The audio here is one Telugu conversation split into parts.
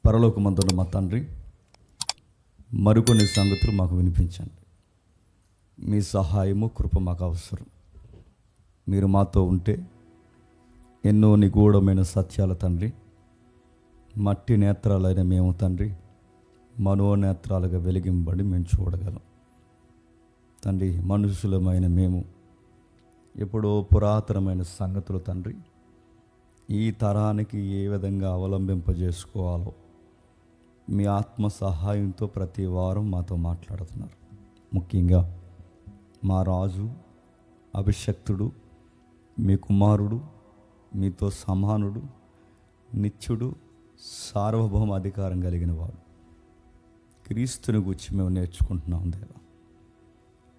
పరలోకమందున్న మా తండ్రి, మరికొన్ని సంగతులు మాకు వినిపించండి. మీ సహాయము కృప మాకు అవసరం. మీరు మాతో ఉంటే ఎన్నో నిగూఢమైన సత్యాల తండ్రి, మట్టి నేత్రాలైన మేము తండ్రి మనోనేత్రాలుగా వెలిగింపబడి మేము చూడగలం తండ్రి. మనుషులమైన మేము ఎప్పుడో పురాతనమైన సంగతులు తండ్రి ఈ తరానికి ఏ విధంగా అవలంబింపజేసుకోవాలో మీ ఆత్మ సహాయంతో ప్రతి వారం మాతో మాట్లాడుతున్నారు. ముఖ్యంగా మా రాజు, అభిషక్తుడు, మీ కుమారుడు, మీతో సమానుడు, నిత్యుడు, సార్వభౌమ అధికారం కలిగిన వాడు క్రీస్తుని గురించి మేము నేర్చుకుంటున్నాం దేవా.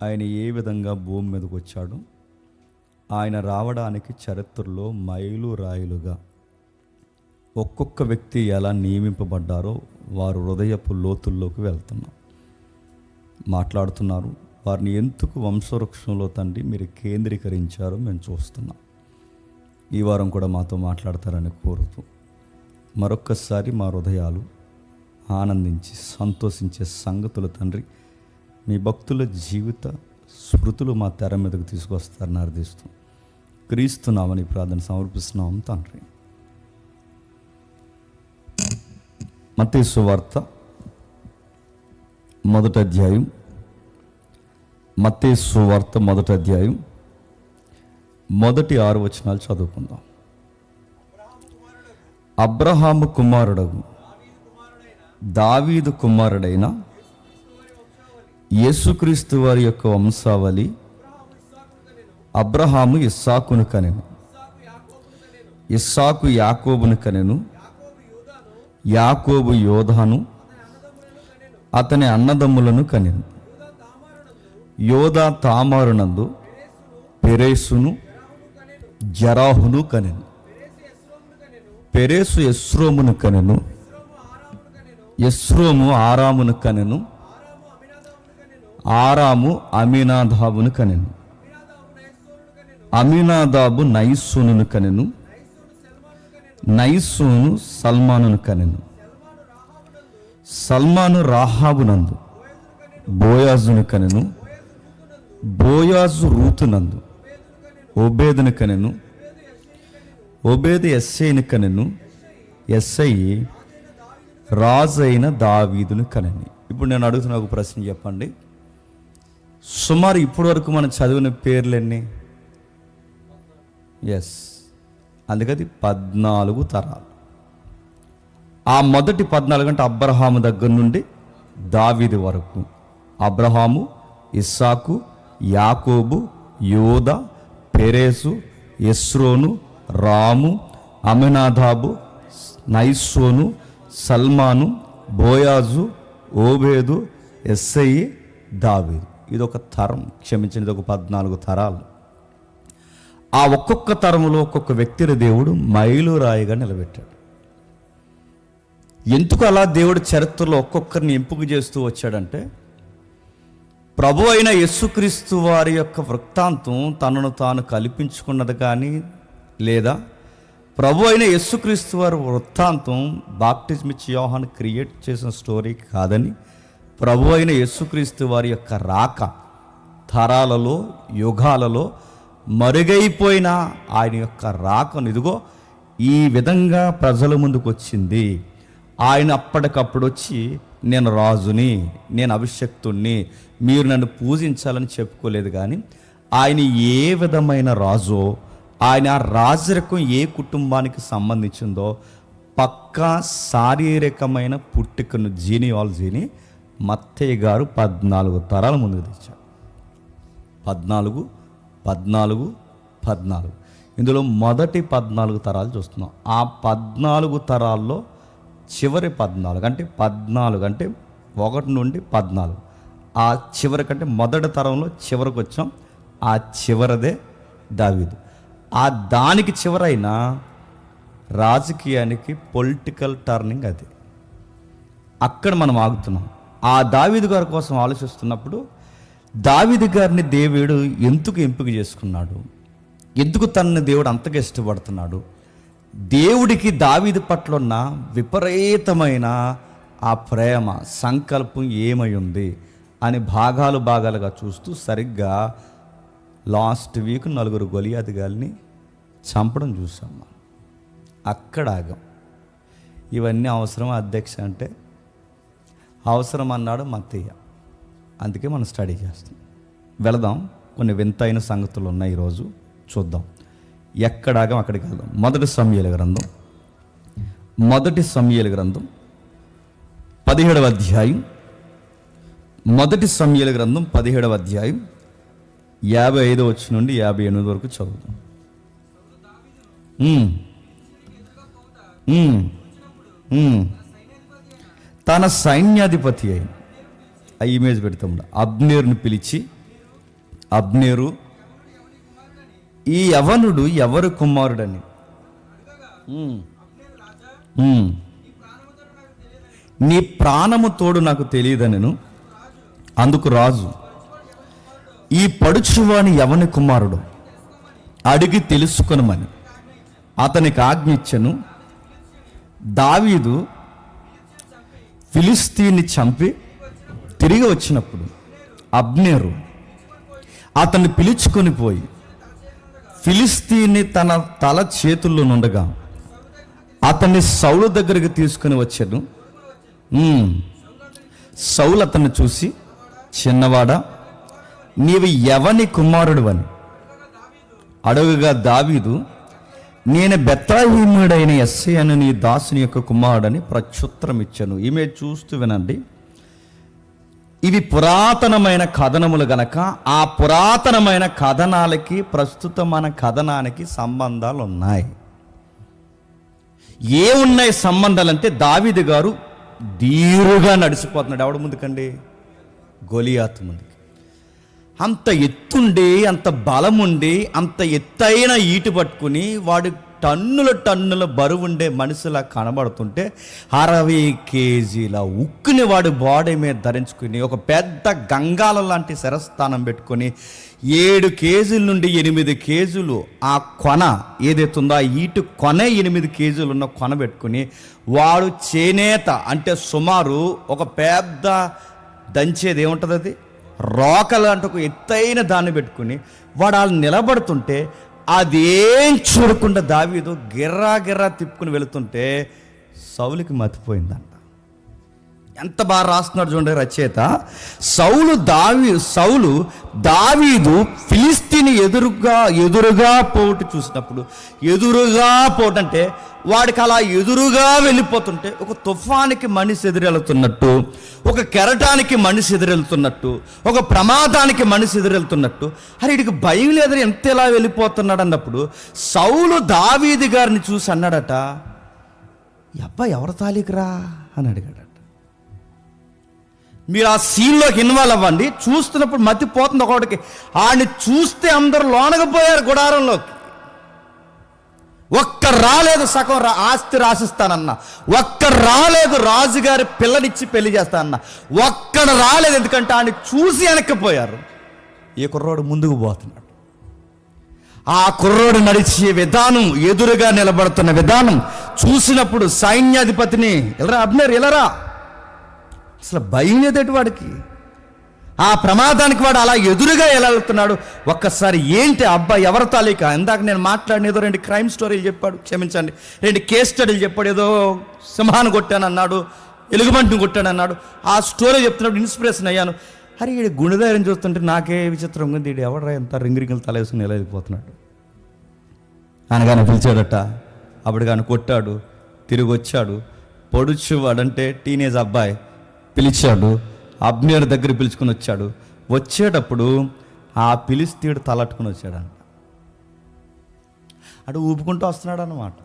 ఆయన ఏ విధంగా భూమి మీదకి వచ్చాడో, ఆయన రావడానికి చరిత్రలో మైలు రాయిలుగా ఒక్కొక్క వ్యక్తి ఎలా నియమింపబడ్డారో వారు హృదయపు లోతుల్లోకి వెళ్తున్నాం, మాట్లాడుతున్నారు. వారిని ఎందుకు వంశవృక్షంలో తండ్రి మీరు కేంద్రీకరించారో మేము చూస్తున్నాం. ఈ వారం కూడా మాతో మాట్లాడతారని కోరుతూ మరొక్కసారి మా హృదయాలు ఆనందించి సంతోషించే సంగతులు తండ్రి మీ భక్తుల జీవిత స్మృతులు మా తెర మీదకు తీసుకొస్తారని అర్థిస్తూ క్రీస్తున్నామని ప్రార్థన సమర్పిస్తున్నాం తండ్రి. మత్తయి సువార్త మొదటి అధ్యాయం, మత్తయి సువార్త మొదటి అధ్యాయం మొదటి 6 వచనాలు చదువుకుందాం. అబ్రహాము కుమారుడగు దావీదు కుమారుడైన యేసుక్రీస్తు వారి యొక్క వంశావళి అబ్రహాము ఇస్సాకును కనెను, ఇస్సాకు యాకోబును కనెను, యాకోబు యోధాను అతని అన్నదమ్ములను కనెను. యోధా తామారునందు పెరేసును జరాహును కనెను. పెరేసు ఎస్రోమును కనెను, ఎస్రోము ఆరామును కనెను, ఆరాము అమీనాదాబును కనెను, అమీనాదాబు నయస్సోనును కనెను, నయస్సోను సల్మానును కనెను, సల్మాను రాహాబునందు బోయాజును కనెను, బోయాజు రూతునందు ఓబేదును కనెను, ఓబేదు ఎస్సైని కనెను, ఎస్సై రాజైన దావీదును కనెను. ఇప్పుడు నేను అడుగుతున్న ఒక ప్రశ్న చెప్పండి. సుమారు ఇప్పటి వరకు మనం చదివిన పేర్లు ఎన్ని? ఎస్, అందుకది 14 తరాలు. ఆ మొదటి 14 అంటే అబ్రహాము దగ్గర నుండి దావీదు వరకు. అబ్రహాము, ఇస్సాకు, యాకోబు, యోధా, పెరేసు, ఎస్రోను, రాము, అమినాదాబు, నయస్సోను, సల్మాను, బోయాజు, ఓబేదు, ఎస్సై, దావీదు. ఇది ఒక తరం, క్షమించింది ఒక 14 తరాలు. ఆ ఒక్కొక్క తరములో ఒక్కొక్క వ్యక్తిని దేవుడు మైలురాయిగా నిలబెట్టాడు. ఎందుకు అలా దేవుడు చరిత్రలో ఒక్కొక్కరిని ఎంపిక చేస్తూ వచ్చాడంటే, ప్రభు అయిన యేసుక్రీస్తు వారి యొక్క వృత్తాంతం తనను తాను కల్పించుకున్నది కానీ, లేదా ప్రభు అయిన యేసుక్రీస్తు వారి వృత్తాంతం బాప్టిజం ఇచ్చి యోహాను క్రియేట్ చేసిన స్టోరీ కాదని, ప్రభు అయిన యేసుక్రీస్తు వారి యొక్క రాక తరాలలో, యుగాలలో మరుగైపోయిన ఆయన యొక్క రాకను ఇదిగో ఈ విధంగా ప్రజల ముందుకు వచ్చింది. ఆయన అప్పటికప్పుడు వచ్చి నేను రాజుని, నేను అభిషక్తుణ్ణి, మీరు నన్ను పూజించాలని చెప్పుకోలేదు. కానీ ఆయన ఏ విధమైన రాజో, ఆయన రాజరికం ఏ కుటుంబానికి సంబంధించిందో పక్కా శారీరకమైన పుట్టుకను, జీనియాలజీని మత్తయి గారు 14 తరాల ముందుకు తెచ్చారు. 14 ఇందులో మొదటి 14 తరాలు చూస్తున్నాం. ఆ 14 తరాల్లో చివరి 14 అంటే 1 నుండి 14, ఆ చివరి కంటే మొదటి తరంలో చివరికి వచ్చాం. ఆ చివరదే దావీదు. ఆ దానికి చివరైన రాజకీయానికి పొలిటికల్ టర్నింగ్ అది. అక్కడ మనం ఆగుతున్నాం. ఆ దావీదు గారి కోసం ఆలోచిస్తున్నప్పుడు దావీదు గారిని దేవుడు ఎందుకు ఎంపిక చేసుకున్నాడు, ఎందుకు తనని దేవుడు అంతగా ఇష్టపడుతున్నాడు, దేవుడికి దావీదు పట్ల ఉన్న విపరీతమైన ఆ ప్రేమ సంకల్పం ఏమై ఉంది అని భాగాలుగా చూస్తూ సరిగ్గా లాస్ట్ వీక్ 4 గొలియాతు గాలిని చంపడం చూసాం మనం. అక్కడ ఆగం. ఇవన్నీ అవసరం అధ్యక్ష అంటే అవసరం అన్నాడు మత్తయ్య. అందుకే మనం స్టడీ చేస్తాం. వెళదాం, కొన్ని వింతైన సంగతులు ఉన్నాయి ఈరోజు చూద్దాం. ఎక్కడాగం అక్కడికి వెళ్దాం. మొదటి సమూయేలు గ్రంథం 17వ అధ్యాయం. మొదటి సమూయేలు గ్రంథం 17వ అధ్యాయం 55 వచనం నుండి 58 వరకు చదువుతాం. తన సైన్యాధిపతి అయిన ఆ ఇమేజ్ పెడతాం. అబ్నేరుని పిలిచి, అబ్నేరు, ఈ యవనుడు ఎవరు కుమారుడని నీ ప్రాణము తోడు నాకు తెలియదనెను. అందుకు రాజు, ఈ పడుచువాని ఎవని కుమారుడు అడిగి తెలుసుకొనమని అతనికి ఆజ్ఞించెను. దావీదు ఫిలిస్తీన్ని చంపి తిరిగి వచ్చినప్పుడు అబ్నేరు అతన్ని పిలుచుకొని పోయి ఫిలిస్తీన్ని తన తల చేతుల్లో నుండగా అతన్ని సౌలు దగ్గరికి తీసుకుని వచ్చాను. సౌలు అతన్ని చూసి, చిన్నవాడా, నీవు ఎవని కుమారుడు అని అడుగగా దావీదు, నేను బెత్లెహేమీయుడైన యెస్సై అను నీ దాసుని యొక్క కుమారుడని ప్రత్యుత్తరం ఇచ్చాను. ఈమె చూస్తూ వినండి. ఇవి పురాతనమైన కథనములు గనక ఆ పురాతనమైన కథనాలకి ప్రస్తుతం మన కథనానికి సంబంధాలు ఉన్నాయి. ఏమున్నాయి సంబంధాలు అంటే, దావీదు గారు ధీరుగా నడిచిపోతున్నాడు. ఎవడు ముందుకండి? గొలియాతు ముందుకి. అంత ఎత్తుండి, అంత బలముండి, అంత ఎత్తైన ఈటు పట్టుకుని వాడు టన్నుల బరువుండే మనిషిలా కనబడుతుంటే 60 కేజీల ఉక్కుని వాడు బాడీ మీద ధరించుకుని ఒక పెద్ద గంగాల లాంటి శిరస్థానం పెట్టుకొని 7 కేజీల నుండి 8 కేజీలు ఆ కొన ఏదైతుందో ఆ ఈటు కొనే 8 కేజీలు ఉన్న కొన పెట్టుకుని వాడు చేనేత అంటే సుమారు ఒక పెద్ద దంచేది ఏముంటుంది, అది రోకలు అంటే ఒక ఎత్తైన దాన్ని పెట్టుకుని వాడు వాళ్ళు నిలబడుతుంటే అదేం చూడకుండా దావీదు గిర్రా తిప్పుకుని వెళుతుంటే సౌలుకి మతిపోయిందంట. ఎంత బాగా రాస్తున్నాడు చూడండి రచయిత. సౌలు దావీదు ఫిలిస్తీని ఎదురుగా పోటు చూసినప్పుడు, ఎదురుగా పోటంటే వాడికి అలా ఎదురుగా వెళ్ళిపోతుంటే ఒక తుఫానికి మనిషి ఎదురెళ్తున్నట్టు, ఒక కెరటానికి మనిషి ఎదురెళ్తున్నట్టు, ఒక ప్రమాదానికి మనిషి ఎదురెళ్తున్నట్టు, అరే వీడికి భయం లేదని ఎంత ఎలా వెళ్ళిపోతున్నాడు అన్నప్పుడు సౌలు దావీదు గారిని చూసి అన్నాడట, ఈ అబ్బాయి ఎవరి తాలికరా అని అడిగాడట. మీరు ఆ సీన్లోకి ఇన్వాల్వ్ అవ్వండి. చూస్తున్నప్పుడు మతిపోతుంది ఒకటికి. ఆడిని చూస్తే అందరూ లోనకపోయారు గుడారంలోకి. ఒక్క రాలేదు సగం ఆస్తి రాసిస్తానన్న, ఒక్క రాలేదు రాజుగారి పిల్లనిచ్చి పెళ్లి చేస్తానన్న, ఒక్కడ రాలేదు. ఎందుకంటే ఆయన చూసి వెనక్కిపోయారు. ఈ కుర్రోడు ముందుకు పోతున్నాడు. ఆ కుర్రోడు నడిచే విధానం, ఎదురుగా నిలబడుతున్న విధానం చూసినప్పుడు సైన్యాధిపతిని, ఎలరా అబ్నేరు ఎలరా, అసలు భయం ఏదటి వాడికి. ఆ ప్రమాదానికి వాడు అలా ఎదురుగా ఎలా వెళ్తున్నాడు. ఒక్కసారి ఏంటి అబ్బాయి ఎవరి తాలూకా? ఇందాక నేను మాట్లాడిన ఏదో 2 క్రైమ్ స్టోరీలు చెప్పాడు, క్షమించండి, 2 కేస్ స్టడీలు చెప్పాడు. ఏదో సింహాన్ని కొట్టానన్నాడు, ఎలుగుబంటిని కొట్టానన్నాడు. ఆ స్టోరీ చెప్తున్నప్పుడు ఇన్స్పిరేషన్ అయ్యాను. అరే ఈ గుండెధైర్యం చూస్తుంటే నాకే విచిత్రం ఉంది, వీడు ఎవడరా ఎంత రింగిరింగిలు తలేసుకుని ఎలా వెళ్ళిపోతున్నాడు. అనగానే పిలిచాడట, అప్పటిగాని కొట్టాడు, తిరిగి వచ్చాడు. పొడుచువాడంటే టీనేజ్ అబ్బాయి పిలిచాడు, అబ్నేరు దగ్గర పిలుచుకుని వచ్చాడు. వచ్చేటప్పుడు ఆ ఫిలిస్తీయుడు తలట్టుకుని వచ్చాడంట. అటు ఊపుకుంటూ వస్తున్నాడు అన్నమాట.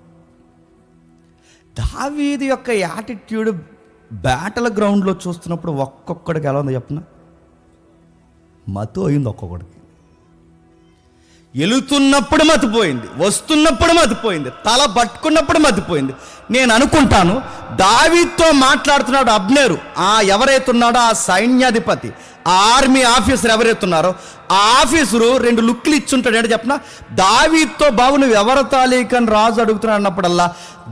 దావీదు యొక్క యాటిట్యూడ్ బ్యాటల్ గ్రౌండ్లో చూస్తున్నప్పుడు ఒక్కొక్కడికి ఎలా ఉంది చెప్పిన, మతు అయింది. ఒక్కొక్కడికి వెళుతున్నప్పుడు మతిపోయింది, వస్తున్నప్పుడు మతిపోయింది, తల పట్టుకున్నప్పుడు మతిపోయింది. నేను అనుకుంటాను దావీదుతో మాట్లాడుతున్నాడు అబ్నేరు, ఆ ఎవరైతే ఉన్నాడో ఆ సైన్యాధిపతి, ఆ ఆర్మీ ఆఫీసర్ ఎవరైతున్నారో ఆ ఆఫీసరు 2 లుక్లు ఇచ్చుంటాడు. అంటే చెప్పనా, దావీదుతో బాబు నువ్వు ఎవరి తాలూకని రాజు అడుగుతున్నాడు అన్నప్పుడల్లా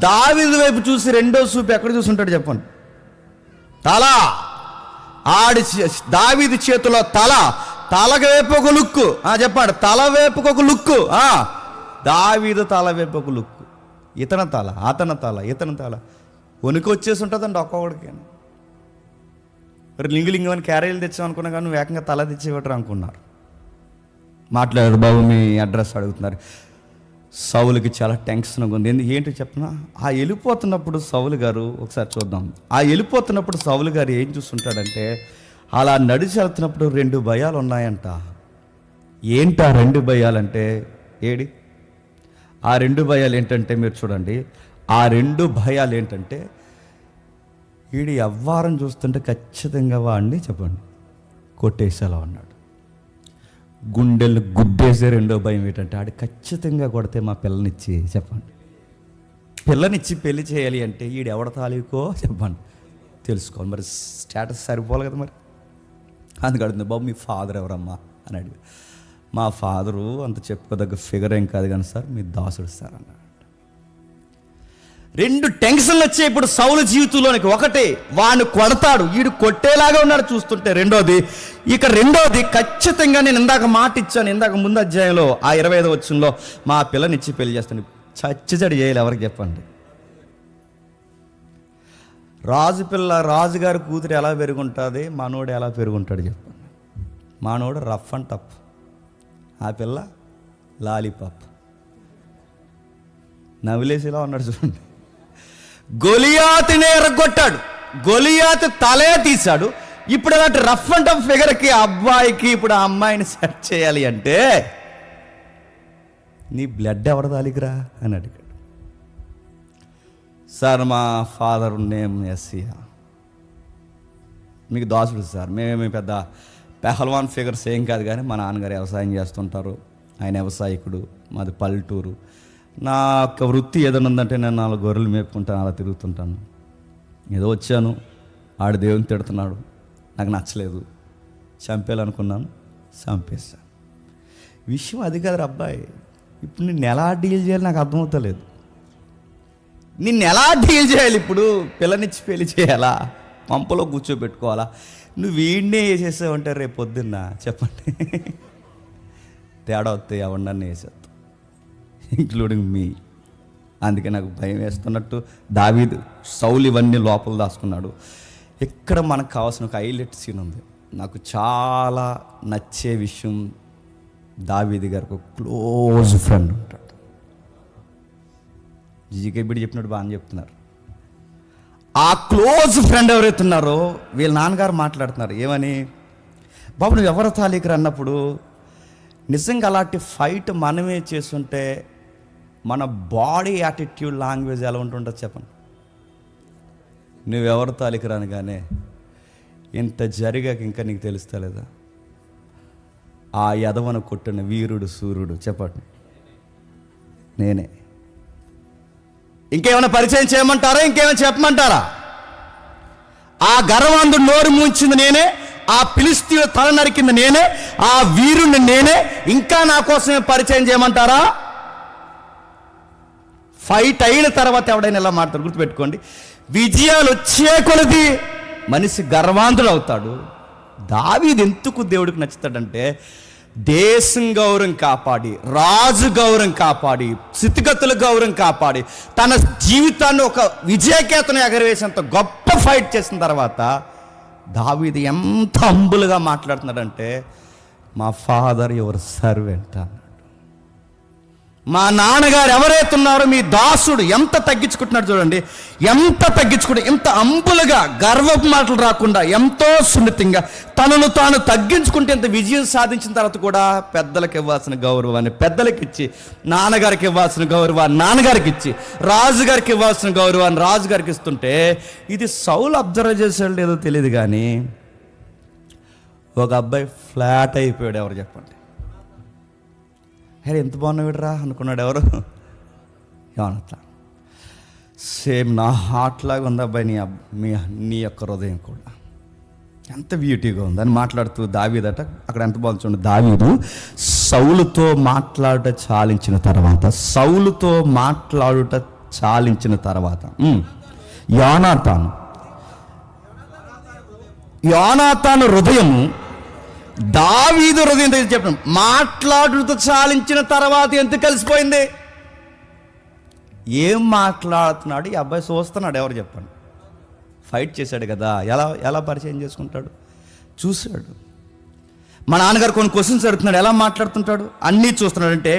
దావీదు వైపు చూసి రెండో చూపు ఎక్కడ చూసుంటాడు చెప్పండి? తల. దావీదు చేతిలో తలకి వైపు ఒక లుక్కు. చెప్పండి, తల వైపుకు ఒక లుక్కు. దావీదు తల వైపు ఒక లుక్కు. ఇతని తల, అతని తల, ఇతని తల వణుకు వచ్చేసి ఉంటుందండి ఒక్కొక్కడికి. లింగులింగు అని క్యారేజీలు తెచ్చామనుకున్నా కానీ నువ్వు ఏకంగా తల తెచ్చేవాడు అనుకున్నారు. మాట్లాడారు, బాబు మీ అడ్రస్ అడుగుతున్నారు. సౌలుకి చాలా టెన్షన్గా ఉంది. ఏంటి చెప్పనా, ఆ వెళ్ళిపోతున్నప్పుడు సౌలు గారు ఒకసారి చూద్దాం. ఆ వెళ్ళిపోతున్నప్పుడు సౌలు గారు ఏం చూస్తుంటాడంటే, అలా నడిచి వెళ్తున్నప్పుడు 2 భయాలు ఉన్నాయంట. ఏంటి ఆ 2 భయాలంటే ఆ 2 భయాలు ఏంటంటే మీరు చూడండి. ఆ 2 భయాలు ఏంటంటే, వీడి ఎవ్వారం చూస్తుంటే ఖచ్చితంగా వాడిని చెప్పండి కొట్టేసేలా ఉన్నాడు. గుండెలు గుద్దేసే 2వ భయం ఏంటంటే, ఆడు ఖచ్చితంగా కొడితే మా పిల్లనిచ్చి చెప్పండి పిల్లనిచ్చి పెళ్లి చేయాలి అంటే వీడు ఎవడ తాలూకో చెప్పండి తెలుసుకోవాలి. మరి స్టేటస్ సరిపోవాలి కదా. మరి అందుకు అడుగుతుంది, బాబు మీ ఫాదర్ ఎవరమ్మా అని అడిగి, మా ఫాదరు అంత చెప్పుకోదగ్గ ఫిగర్ ఏం కాదు కానీ సార్ మీ దాసుడు సార్ అన్నాడు. 2 టెన్షన్లు వచ్చాయి ఇప్పుడు సౌలు జీవితంలోనికి. ఒకటి, వాడిని కొడతాడు, వీడు కొట్టేలాగా ఉన్నాడు చూస్తుంటే. రెండోది ఖచ్చితంగా నేను ఇందాక మాట ఇచ్చాను, ఇందాక ముందు అధ్యాయంలో ఆ 25వ వచనంలో మా పిల్లనిచ్చి పెళ్లి చేస్తాను. చచ్చిచడి చేయాలి ఎవరికి చెప్పండి? రాజుగారి కూతురు ఎలా పెరుగుంటుంది, మనోడు ఎలా పెరుగుంటాడు చెప్పండి? మనోడు రఫ్ అండ్ టఫ్, ఆ పిల్ల లాలీపాప్. నవిలేసిలా ఉన్నాడు చూడండి. గొలియాతునే ఎరగొట్టాడు, గొలియాతు తలే తీశాడు. ఇప్పుడు అలాంటి రఫ్ అండ్ టఫ్ ఫిగర్కి అబ్బాయికి ఇప్పుడు ఆ అమ్మాయిని సెట్ చేయాలి అంటే నీ బ్లడ్ ఎవడ తాలికిరా అని అడిగాడు. సార్ మా ఫాదర్ నేమ్ ఎస్సీయా, మీకు దాసుడు సార్. మేమేమి పెద్ద పెహల్వాన్ ఫిగర్స్ ఏం కాదు కానీ మా నాన్నగారు వ్యవసాయం చేస్తుంటారు, ఆయన వ్యవసాయకుడు, మాది పల్లెటూరు. నా యొక్క వృత్తి ఏదైనా ఉందంటే నేను 4 గొర్రెలు మేపుకుంటాను, అలా తిరుగుతుంటాను. ఏదో వచ్చాను, ఆడు దేవుని తిడుతున్నాడు, నాకు నచ్చలేదు, చంపేయాలనుకున్నాను, చంపేశాను. విషయం అది కాదు అబ్బాయి. ఇప్పుడు నిన్ను ఎలా డీల్ చేయాలి నాకు అర్థమవుతలేదు. నిన్ను ఎలా డీల్ చేయాలి? ఇప్పుడు పిల్లనిచ్చి పెళ్లి చేయాలా, పంపలో కూర్చోబెట్టుకోవాలా? నువ్వు వీడినే వేసేసావంటే రేపు పొద్దున్న చెప్పండి తేడా వస్తే ఎవరినన్నా వేసేస్తావు, ఇంక్లూడింగ్ మీ. అందుకే నాకు భయం వేస్తున్నట్టు దావీదు సౌలు ఇవన్నీ లోపల దాచుకున్నాడు. ఇక్కడ మనకు కావాల్సిన ఒక హైలైట్ సీన్ ఉంది. నాకు చాలా నచ్చే విషయం, దావీదు గారికి ఒక క్లోజ్ ఫ్రెండ్ ఉంటాడు. జీకే బిడి చెప్పినట్టు బాగా చెప్తున్నారు. ఆ క్లోజ్ ఫ్రెండ్ ఎవరైతే ఉన్నారో వీళ్ళ నాన్నగారు మాట్లాడుతున్నారు ఏమని, బాబు నువ్వు ఎవరి తాలీకురా అన్నప్పుడు నిజంగా అలాంటి ఫైట్ మనమే చేస్తుంటే మన బాడీ యాటిట్యూడ్ లాంగ్వేజ్ ఎలా ఉంటుంటుంది చెప్పండి? నువ్వెవరి తాలికి రానుగానే ఇంత జరిగాక ఇంకా నీకు తెలుస్తలేదా? ఆ యదవను కొట్టిన వీరుడు సూర్యుడు చెప్పండి నేనే. ఇంకేమైనా పరిచయం చేయమంటారా? ఇంకేమైనా చెప్పమంటారా? ఆ గర్వాంధుడు నోరు మూయించింది నేనే, ఆ ఫిలిష్తీయుల తల నరికింది నేనే, ఆ వీరుణ్ణి నేనే. ఇంకా నా కోసమే పరిచయం చేయమంటారా? ఫైట్ అయిన తర్వాత ఎవడైనా ఎలా మాట్లాడు గుర్తుపెట్టుకోండి. విజయాలు వచ్చే కొలది మనిషి గర్వాంధుడు అవుతాడు. దావీదు ఎందుకు దేవుడికి నచ్చుతాడంటే దేశం గౌరవం కాపాడి, రాజు గౌరవం కాపాడి, స్థితిగతుల గౌరవం కాపాడి, తన జీవితాన్ని ఒక విజయకేతను ఎగరవేసేంత గొప్ప ఫైట్ చేసిన తర్వాత దావీదు ఎంత హంబుల్గా మాట్లాడుతున్నాడంటే, మా ఫాదర్ యువర్ సర్వెంట్ అన్నాడు. మా నాన్నగారు ఎవరైతే ఉన్నారో మీ దాసుడు ఎంత తగ్గించుకుంటున్నాడు చూడండి, ఎంత తగ్గించుకుంటే, ఎంత అంబులుగా గర్వపు మాటలు రాకుండా ఎంతో సున్నితంగా తనను తాను తగ్గించుకుంటే ఎంత విజయం సాధించిన తర్వాత కూడా పెద్దలకు ఇవ్వాల్సిన గౌరవాన్ని పెద్దలకి ఇచ్చి, నాన్నగారికి ఇవ్వాల్సిన గౌరవాన్ని నాన్నగారికి ఇచ్చి, రాజుగారికి ఇవ్వాల్సిన గౌరవాన్ని రాజుగారికి ఇస్తుంటే, ఇది సౌలు అబ్జర్వ్ చేసాడు లేదో తెలియదు కానీ ఒక అబ్బాయి ఫ్లాట్ అయిపోయాడు. ఎవరు చెప్పండి? అరే ఎంత బాగున్నావిడరా అనుకున్నాడు ఎవరు? యోనాతాను. సేమ్ నా హార్ట్ లాగా ఉంది అబ్బాయి నీ యొక్క హృదయం కూడా. ఎంత బ్యూటీగా ఉంది అని మాట్లాడుతూ దావీదట, అక్కడ ఎంత బాగుంది చూడండి. దావీదు సౌలుతో మాట్లాడుట చాలించిన తర్వాత, సౌలుతో మాట్లాడుట చాలించిన తర్వాత యోనాతాను హృదయము దావీదు హృదయం దగ్గర చెప్పడం, మాట్లాడుతూ చాలించిన తర్వాత ఎంత కలిసిపోయింది. ఏం మాట్లాడుతున్నాడు ఈ అబ్బాయి? చూస్తున్నాడు. ఎవరు చెప్పండి? ఫైట్ చేశాడు కదా, ఎలా పరిచయం చేసుకుంటాడు? చూశాడు. మా నాన్నగారు కొన్ని క్వశ్చన్స్ అడుగుతున్నాడు, ఎలా మాట్లాడుతుంటాడు అన్నీ చూస్తున్నాడు. అంటే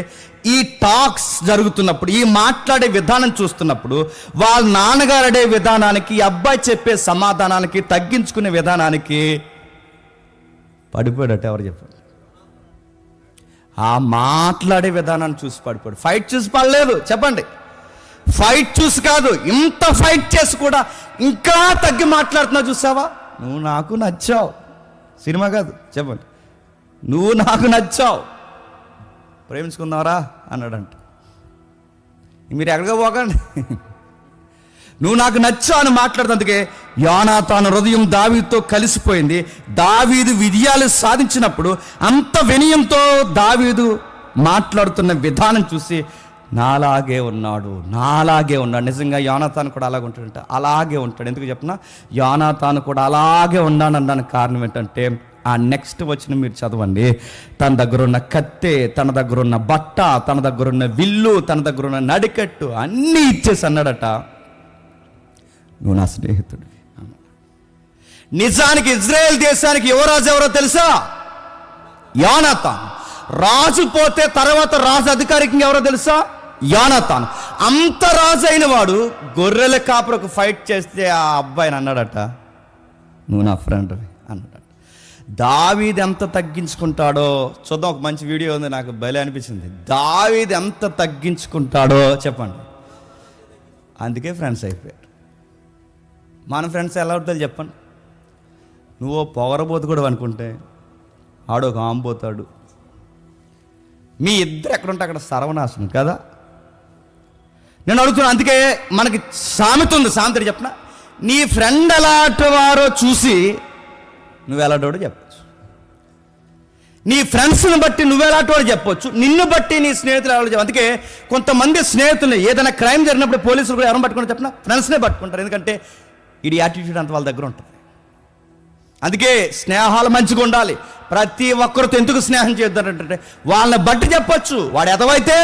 ఈ టాక్స్ జరుగుతున్నప్పుడు, ఈ మాట్లాడే విధానం చూస్తున్నప్పుడు, వాళ్ళ నాన్నగారు అడే విధానానికి, ఈ అబ్బాయి చెప్పే సమాధానానికి, తగ్గించుకునే విధానానికి పడిపోయాడట. ఎవరు చెప్పండి? ఆ మాట్లాడే విధానాన్ని చూసి పడిపోయాడు. ఫైట్ చూసి పడలేదు. చెప్పండి, ఫైట్ చూసి కాదు, ఇంత ఫైట్ చేసి కూడా ఇంకా తగ్గి మాట్లాడుతున్నావు. చూసావా? నువ్వు నాకు నచ్చావు. సినిమా కాదు, చెప్పండి. నువ్వు నాకు నచ్చావు, ప్రేమించుకుందావరా అన్నాడంట. మీరు ఎక్కడికి పోకండి. నువ్వు నాకు నచ్చావు అని మాట్లాడుతుందుకే యోనాతాను హృదయం దావీదుతో కలిసిపోయింది. దావీదు విజయాలు సాధించినప్పుడు అంత వినయంతో దావీదు మాట్లాడుతున్న విధానం చూసి నాలాగే ఉన్నాడు. నిజంగా యోనాతాను కూడా అలాగే ఉంటాడంట. అలాగే ఉంటాడు. ఎందుకు చెప్పినా, యోనాతాను కూడా అలాగే ఉన్నాడనడానికి కారణం ఏంటంటే, ఆ నెక్స్ట్ వచ్చిన మీరు చదవండి. తన దగ్గర ఉన్న కత్తె, తన దగ్గర ఉన్న బట్ట, తన దగ్గర ఉన్న విల్లు, తన దగ్గర ఉన్న నడికట్టు అన్నీ ఇచ్చేసి అన్నాడట, నువ్వు నా స్నేహితుడివి. నిజానికి ఇజ్రాయెల్ దేశానికి యువరాజు ఎవరో తెలుసా? యోనాతాను. రాజు పోతే తర్వాత రాజు అధికారికంగా ఎవరో తెలుసా? యోనాతాను. అంత రాజు అయిన వాడు గొర్రెల కాపురకు ఫైట్ చేస్తే ఆ అబ్బాయిని అన్నాడట, నువ్వు నా ఫ్రెండ్ అన్నాడట. దావీదు ఎంత తగ్గించుకుంటాడో చూద్దాం. ఒక మంచి వీడియో ఉంది, నాకు భలే అనిపించింది. దావీదు ఎంత తగ్గించుకుంటాడో చెప్పండి. అందుకే ఫ్రెండ్స్ అయిపోయాడు. మన ఫ్రెండ్స్ ఎలా ఉంటుంది చెప్పండి? నువ్వు పొగరబోతు కూడా అనుకుంటే ఆడు ఒక ఆంబోతాడు. మీ ఇద్దరు ఎక్కడుంటే అక్కడ సర్వనాశనం కదా. నేను అడుగుతున్నాను. అందుకే మనకి సామెత ఉంది. సామెత చెప్పిన, నీ ఫ్రెండ్ ఎలాంటి వారో చూసి నువ్వెలాంటివాడో చెప్పచ్చు. నీ ఫ్రెండ్స్ని బట్టి నువ్వెలాంటివాడో చెప్పొచ్చు. నిన్ను బట్టి నీ స్నేహితులు ఎవరో చెప్పు. అందుకే కొంతమంది స్నేహితులు ఏదైనా క్రైమ్ జరిగినప్పుడు పోలీసులు కూడా ఎవరైనా పట్టుకుంటారు చెప్పిన, ఫ్రెండ్స్నే పట్టుకుంటారు. ఎందుకంటే ఇది యాటిట్యూడ్ అంత వాళ్ళ దగ్గర ఉంటుంది. అందుకే స్నేహాలు మంచిగా ఉండాలి. ప్రతి ఒక్కరితో ఎందుకు స్నేహం చేద్దారంటే వాళ్ళని బట్టి చెప్పచ్చు. వాడు ఎదవైతే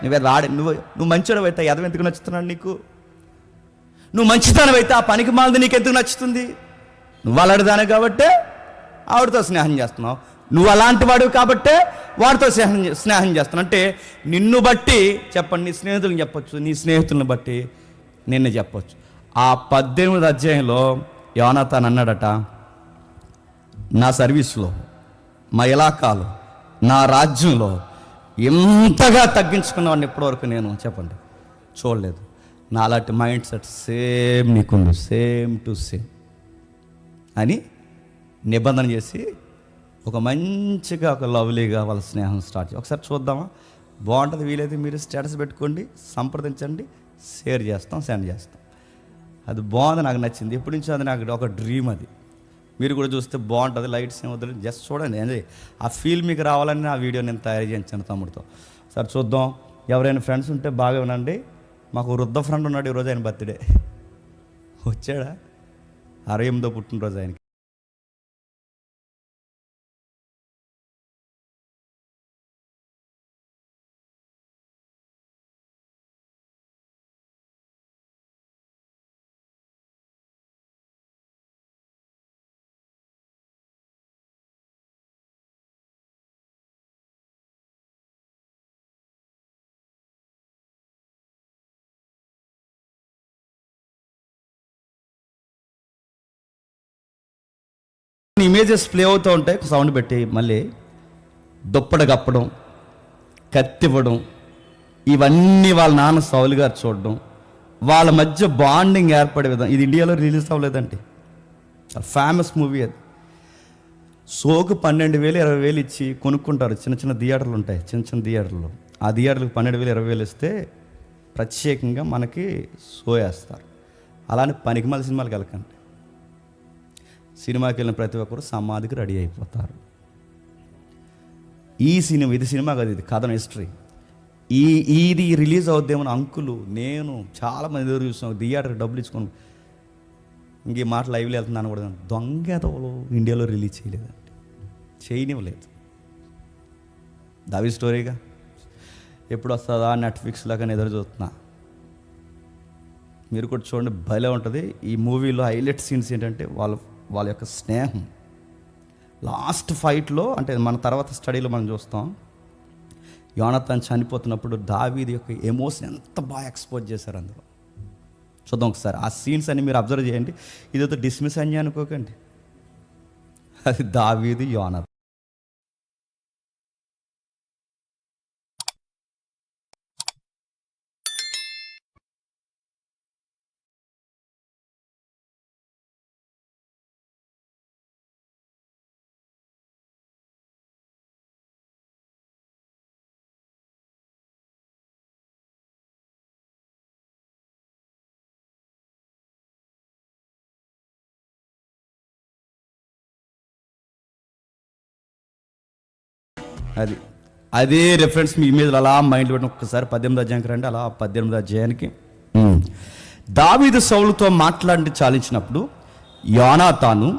నువ్వు మంచివాడు అయితే ఎదవ ఎందుకు నచ్చుతున్నాడు నీకు? నువ్వు మంచితనమైతే ఆ పనికి మాలది నీకు ఎందుకు నచ్చుతుంది? నువ్వు అలాంటిదానే కాబట్టే ఆవిడతో స్నేహం చేస్తున్నావు. నువ్వు అలాంటి వాడు కాబట్టే వాడితో స్నేహం చేస్తున్నావు. అంటే నిన్ను బట్టి చెప్పండి, నీ స్నేహితులను చెప్పొచ్చు, నీ స్నేహితులను బట్టి నిన్ను చెప్పొచ్చు. ఆ 18వ అధ్యాయంలో యోనాతాను అన్నాడట, నా సర్వీస్లో, మా ఇలాకాలో, నా రాజ్యంలో ఎంతగా తగ్గించుకున్నవాడిని ఇప్పటివరకు నేను చెప్పండి చూడలేదు. నా అలాంటి మైండ్ సెట్ సేమ్ నీకుంది, సేమ్ టు సేమ్ అని నిబంధన చేసి ఒక మంచిగా ఒక లవ్లీగా వాళ్ళ స్నేహం స్టార్ట్ చేసి ఒకసారి చూద్దామా? బాగుంటుంది. వీలైతే మీరు స్టేటస్ పెట్టుకోండి, సంప్రదించండి, షేర్ చేస్తాం, సెండ్ చేస్తాం. అది బాగుంది, నాకు నచ్చింది. ఎప్పటి నుంచో అది నాకు ఒక డ్రీమ్. అది మీరు కూడా చూస్తే బాగుంటుంది. లైట్స్ ఏం వద్దు, జస్ట్ చూడండి. అదే ఆ ఫీల్ మీకు రావాలని ఆ వీడియో నేను తయారు చేయించాను తమ్ముడితో. సరే చూద్దాం. ఎవరైనా ఫ్రెండ్స్ ఉంటే బాగా వినండి. మాకు వృద్ధ ఫ్రెండ్ ఉన్నాడు, ఈరోజు ఆయన బర్త్డే. వచ్చాడా? 68వ పుట్టినరోజు ఆయనకి. ఇమేజెస్ ప్లే అవుతూ ఉంటాయి. సౌండ్ పెట్టి మళ్ళీ దుప్పడ కప్పడం, కత్తివ్వడం, ఇవన్నీ వాళ్ళ నాన్న సౌలు గారు చూడడం, వాళ్ళ మధ్య బాండింగ్ ఏర్పడే విధం. ఇది ఇండియాలో రిలీజ్ అవ్వలేదండి, ఫేమస్ మూవీ అది. షోకు 12,000 20,000 ఇచ్చి కొనుక్కుంటారు. చిన్న చిన్న థియేటర్లు ఉంటాయి, చిన్న చిన్న థియేటర్లు. ఆ థియేటర్లకు 12,000 20,000 ఇస్తే ప్రత్యేకంగా మనకి షో వేస్తారు. అలానే పనికిమాల సినిమాలకు వెళ్ళకండి. సినిమాకి వెళ్ళిన ప్రతి ఒక్కరు సమాధికి రెడీ అయిపోతారు. ఇది సినిమా కాదు, ఇది కథను హిస్టరీ. ఇది రిలీజ్ అవుద్దేమని అంకులు నేను చాలామంది ఎదురు చూస్తున్నాం. థియేటర్కి డబ్బులు ఇచ్చుకోను. ఇంక ఈ మాట లైవ్లో వెళ్తున్నాను కూడా. దొంగ ఇండియాలో రిలీజ్ చేయలేదండి, చేయనివ్వలేదు. దావీదు స్టోరీగా ఎప్పుడు వస్తుందా నెట్ఫ్లిక్స్లో కానీ ఎదురు చూస్తున్నా. మీరు కూడా చూడండి, భలే ఉంటుంది. ఈ మూవీలో హైలైట్ సీన్స్ ఏంటంటే వాళ్ళ యొక్క స్నేహం. లాస్ట్ ఫైట్లో, అంటే మన తర్వాత స్టడీలో మనం చూస్తాం, యోనాతాన్ చనిపోతున్నప్పుడు దావీదు యొక్క ఎమోషన్ ఎంత బాగా ఎక్స్పోజ్ చేశారు అందులో. చూద్దాం ఒకసారి ఆ సీన్స్ అన్ని మీరు అబ్జర్వ్ చేయండి. ఇదేదో డిస్మిస్ అని అనుకోకండి, అది దావీదు యోనాతాన్. అదే రెఫరెన్స్ మీ మీద అలా మైండ్ పెట్టిన ఒక్కసారి 18వ అధ్యాయానికి రండి. అలా 18వ అధ్యాయానికి దావీదు సౌలుతో మాట్లాడి చాలించినప్పుడు యోనాతాను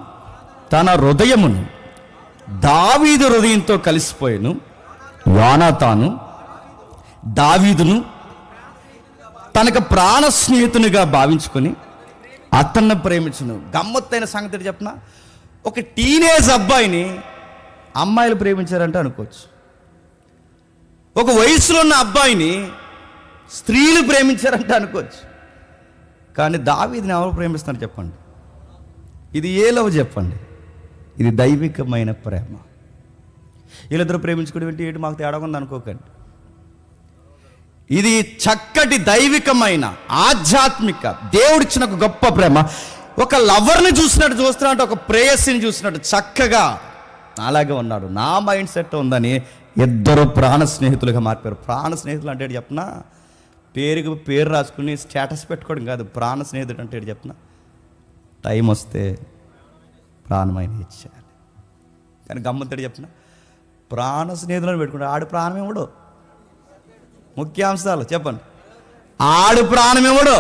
తన హృదయమును దావీదు హృదయంతో కలిసిపోయాను. యోనాతాను దావీదును తనకు ప్రాణ స్నేహితునిగా భావించుకొని అతన్ని ప్రేమించును. గమ్మత్తైన సంగతి చెప్పిన, ఒక టీనేజ్ అబ్బాయిని అమ్మాయిలు ప్రేమించారంటే అనుకోవచ్చు, ఒక వయసులో ఉన్న అబ్బాయిని స్త్రీలు ప్రేమించారంటే అనుకోవచ్చు. కానీ దావీదుని ఎవరు ప్రేమిస్తున్నారు చెప్పండి? ఇది ఏ లవ్ చెప్పండి? ఇది దైవికమైన ప్రేమ. వీళ్ళిద్దరూ ప్రేమించుకోవడం ఏంటి మాకు తేడా ఉంది అనుకోకండి. ఇది చక్కటి దైవికమైన ఆధ్యాత్మిక దేవుడిచ్చిన ఒక గొప్ప ప్రేమ. ఒక లవర్ని చూసినట్టు చూస్తున్నట్టు, ఒక ప్రేయస్ని చూసినట్టు చక్కగా అలాగే ఉన్నాడు. నా మైండ్ సెట్ ఉందని ఇద్దరు ప్రాణ స్నేహితులుగా మారిపోయారు. ప్రాణ స్నేహితులు అంటే చెప్పిన పేరు రాసుకుని స్టేటస్ పెట్టుకోవడం కాదు. ప్రాణ స్నేహితుడు అంటే చెప్పిన టైం వస్తే ప్రాణమైన ఇచ్చేయాలి. కానీ గమ్మత్తడి చెప్పిన ప్రాణ స్నేహితులను పెట్టుకుంటాడు. ఆడు ప్రాణమేముడు? ముఖ్యాంశాలు చెప్పండి. ఆడు ప్రాణమేముడు?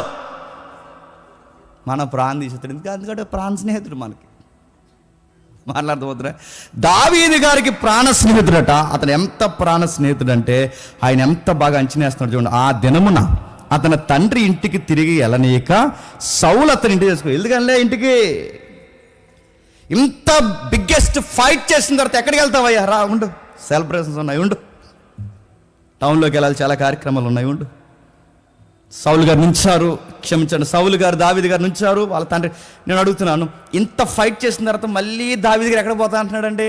మన ప్రాణం తీసేస్తాడు. ఎందుకంటే ప్రాణ స్నేహితుడు మనకి మాట్లాడుతున్నా. దావీదు గారికి ప్రాణ స్నేహితుడట. అతను ఎంత ప్రాణ స్నేహితుడు అంటే ఆయన ఎంత బాగా అంచనేస్తున్నాడు చూడండి. ఆ దినమున అతని తండ్రి ఇంటికి తిరిగి వెళ్ళనీయక సౌలు అతని ఇంటికి చేసుకో. ఎందుకంటే ఇంటికి ఇంత బిగ్గెస్ట్ ఫైట్ చేసిన తర్వాత ఎక్కడికి వెళ్తావయ్యా? రా ఉండు, సెలబ్రేషన్స్ ఉన్నాయి ఉండు, టౌన్లోకి వెళ్ళాలి, చాలా కార్యక్రమాలు ఉన్నాయి ఉండు. సౌలు గారు నుంచారు, క్షమించండి, సౌలు గారు దావీదు గారు నుంచారు. వాళ్ళ తండ్రి, నేను అడుగుతున్నాను, ఇంత ఫైట్ చేసిన తర్వాత మళ్ళీ దావీదు గారు ఎక్కడ పోతా అంటున్నాడండి?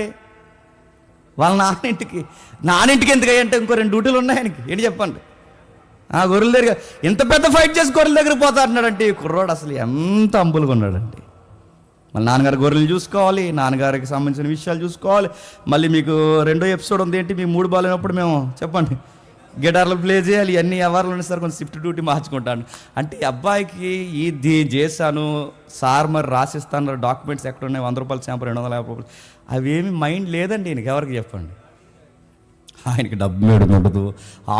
వాళ్ళ నానింటికి ఎందుకు అంటే ఇంకో 2 డ్యూటీలు ఉన్నాయి ఆయనకి. ఏంటి చెప్పండి? గొర్రెల దగ్గర ఇంత పెద్ద ఫైట్ చేసి గొర్రెల దగ్గర పోతా అంటున్నాడంటే ఈ కుర్రోడు అసలు ఎంత అంబులుగా ఉన్నాడండి. మళ్ళీ నాన్నగారు గొర్రెలు చూసుకోవాలి, నాన్నగారికి సంబంధించిన విషయాలు చూసుకోవాలి. మళ్ళీ మీకు 2వ ఎపిసోడ్ ఉంది ఏంటి, మీ 3 బాగాలేనప్పుడు మేము చెప్పండి గిటార్లు ప్లే చేయాలి. అన్ని అవర్లు ఉన్నాయి సార్, కొంచెం షిఫ్ట్ డ్యూటీ మార్చుకుంటాను అంటే అబ్బాయికి ఇది చేశాను సార్, మరి రాసిస్తాను, డాక్యుమెంట్స్ ఎక్కడ ఉన్నాయి, 100 రూపాయలు శాంపుల్, 250 రూపాయలు, అవేమి మైండ్ లేదండి ఈయనకి. ఎవరికి చెప్పండి? ఆయనకి డబ్బు మీద ఉండదు,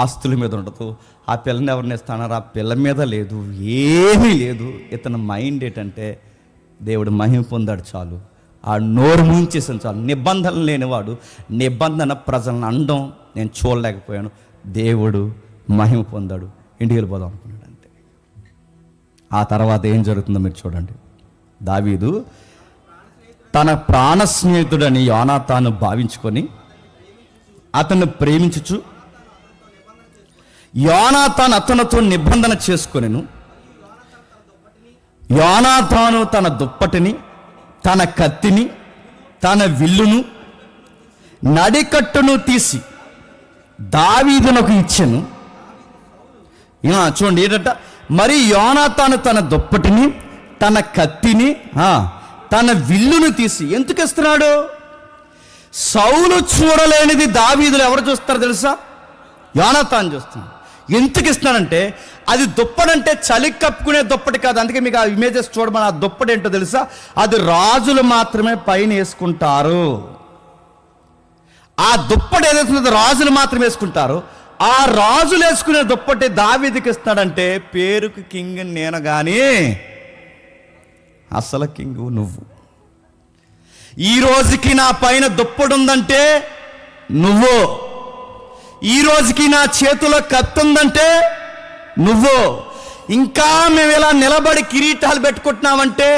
ఆస్తుల మీద ఉండదు, ఆ పిల్లని ఎవరిని ఇస్తానారు ఆ పిల్ల మీద లేదు, ఏమీ లేదు. ఇతని మైండ్ ఏంటంటే దేవుడు మహిమ పొందాడు చాలు, ఆ నోరు ముంచేసాను చాలు. నిబంధన లేనివాడు నిబంధన ప్రజలను అనడం నేను చూడలేకపోయాను. దేవుడు మహిమ పొందాడు, ఇంటికి వెళ్ళిపోదాం అనుకున్నాడు అంతే. ఆ తర్వాత ఏం జరుగుతుందో మీరు చూడండి. దావీదు తన ప్రాణ స్నేహితుడని యోనాతాను భావించుకొని అతన్ని ప్రేమించుచు యోనాతాను అతనితో నిబంధన చేసుకొనెను. యోనాతాను తన దుప్పటిని, తన కత్తిని, తన విల్లును, నడికట్టును తీసి దావీదునకు ఇచ్చెను. చూడండి ఏంటంట, మరి యోనాతాను తన దుప్పటిని, తన కత్తిని, తన విల్లును తీసి ఎందుకు ఇస్తున్నాడు? సౌలు చూడలేనిది దావీదులు ఎవరు చూస్తారు తెలుసా? యోనాతాను చూస్తున్నాడు. ఎందుకు ఇస్తున్నాడంటే అది దుప్పటంటే చలి కప్పుకునే దుప్పటి కాదు. అందుకే మీకు ఆ ఇమేజెస్ చూడమని, ఆ దుప్పటి ఏంటో తెలుసా? అది రాజులు మాత్రమే పైన వేసుకుంటారు. ఆ దుప్పటి ఏదైతే రాజులు మాత్రమే వేసుకుంటారు. ఆ రాజులు వేసుకునే దుప్పటి దావీదుకి ఇస్తాడంటే, పేరుకి కింగ్ నేను కానీ అసలు కింగ్ నువ్వు. ఈ రోజుకి నా పైన దుప్పటి ఉందంటే నువ్వు, ఈ రోజుకి నా చేతిలో కత్తి ఉందంటే నువ్వు, ఇంకా మేము ఇలా నిలబడి కిరీటాలు పెట్టుకుంటున్నామంటే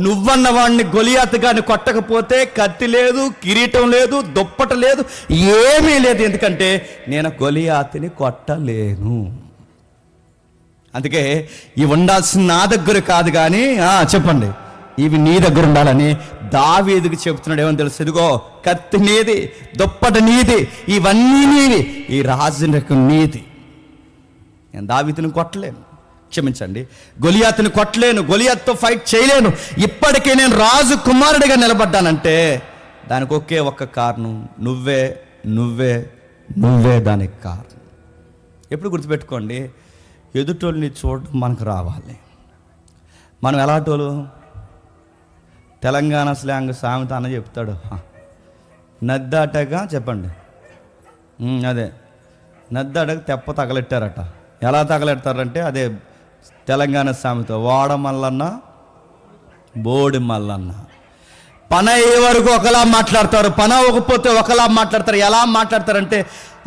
నువ్వన్న వాడిని గొలియాతు గారిని కొట్టకపోతే కత్తి లేదు, కిరీటం లేదు, దుప్పట లేదు, ఏమీ లేదు. ఎందుకంటే నేను గొలియాతుని కొట్టలేను. అందుకే ఇవి ఉండాల్సిన నా దగ్గర కాదు కానీ చెప్పండి, ఇవి నీ దగ్గర ఉండాలని దావీదుకు చెప్తున్నాడు. ఏమని తెలుసు? ఇదిగో కత్తి నీది, దుప్పట నీది, ఇవన్నీ నీది, ఈ రాజునికి నీది. నేను దావీదుని కొట్టలేను, క్షమించండి, గొలియాతుని కొట్టలేను, గొలియాతుతో ఫైట్ చేయలేను. ఇప్పటికే నేను రాజు కుమారుడిగా నిలబడ్డానంటే దానికి ఒకే ఒక్క కారణం, నువ్వే నువ్వే నువ్వే దానికి కారణం. ఎప్పుడు గుర్తుపెట్టుకోండి, ఎదుటోళ్ళని చూడడం మనకు రావాలి. మనం ఎలాంటోళ్ళు? తెలంగాణ స్లాంగ్ సామెత అన్న చెప్తాడు, నద్దాటగా చెప్పండి, అదే నద్దాటగా తెప్ప తగలెట్టారట. ఎలా తగలెడతారంటే అదే తెలంగాణ సామెత, వాడ మల్లన్న బోడి మల్లన్న. పని అయ్యే వరకు ఒకలా మాట్లాడతారు, పని అవ్వకపోతే ఒకలా మాట్లాడతారు. ఎలా మాట్లాడతారంటే,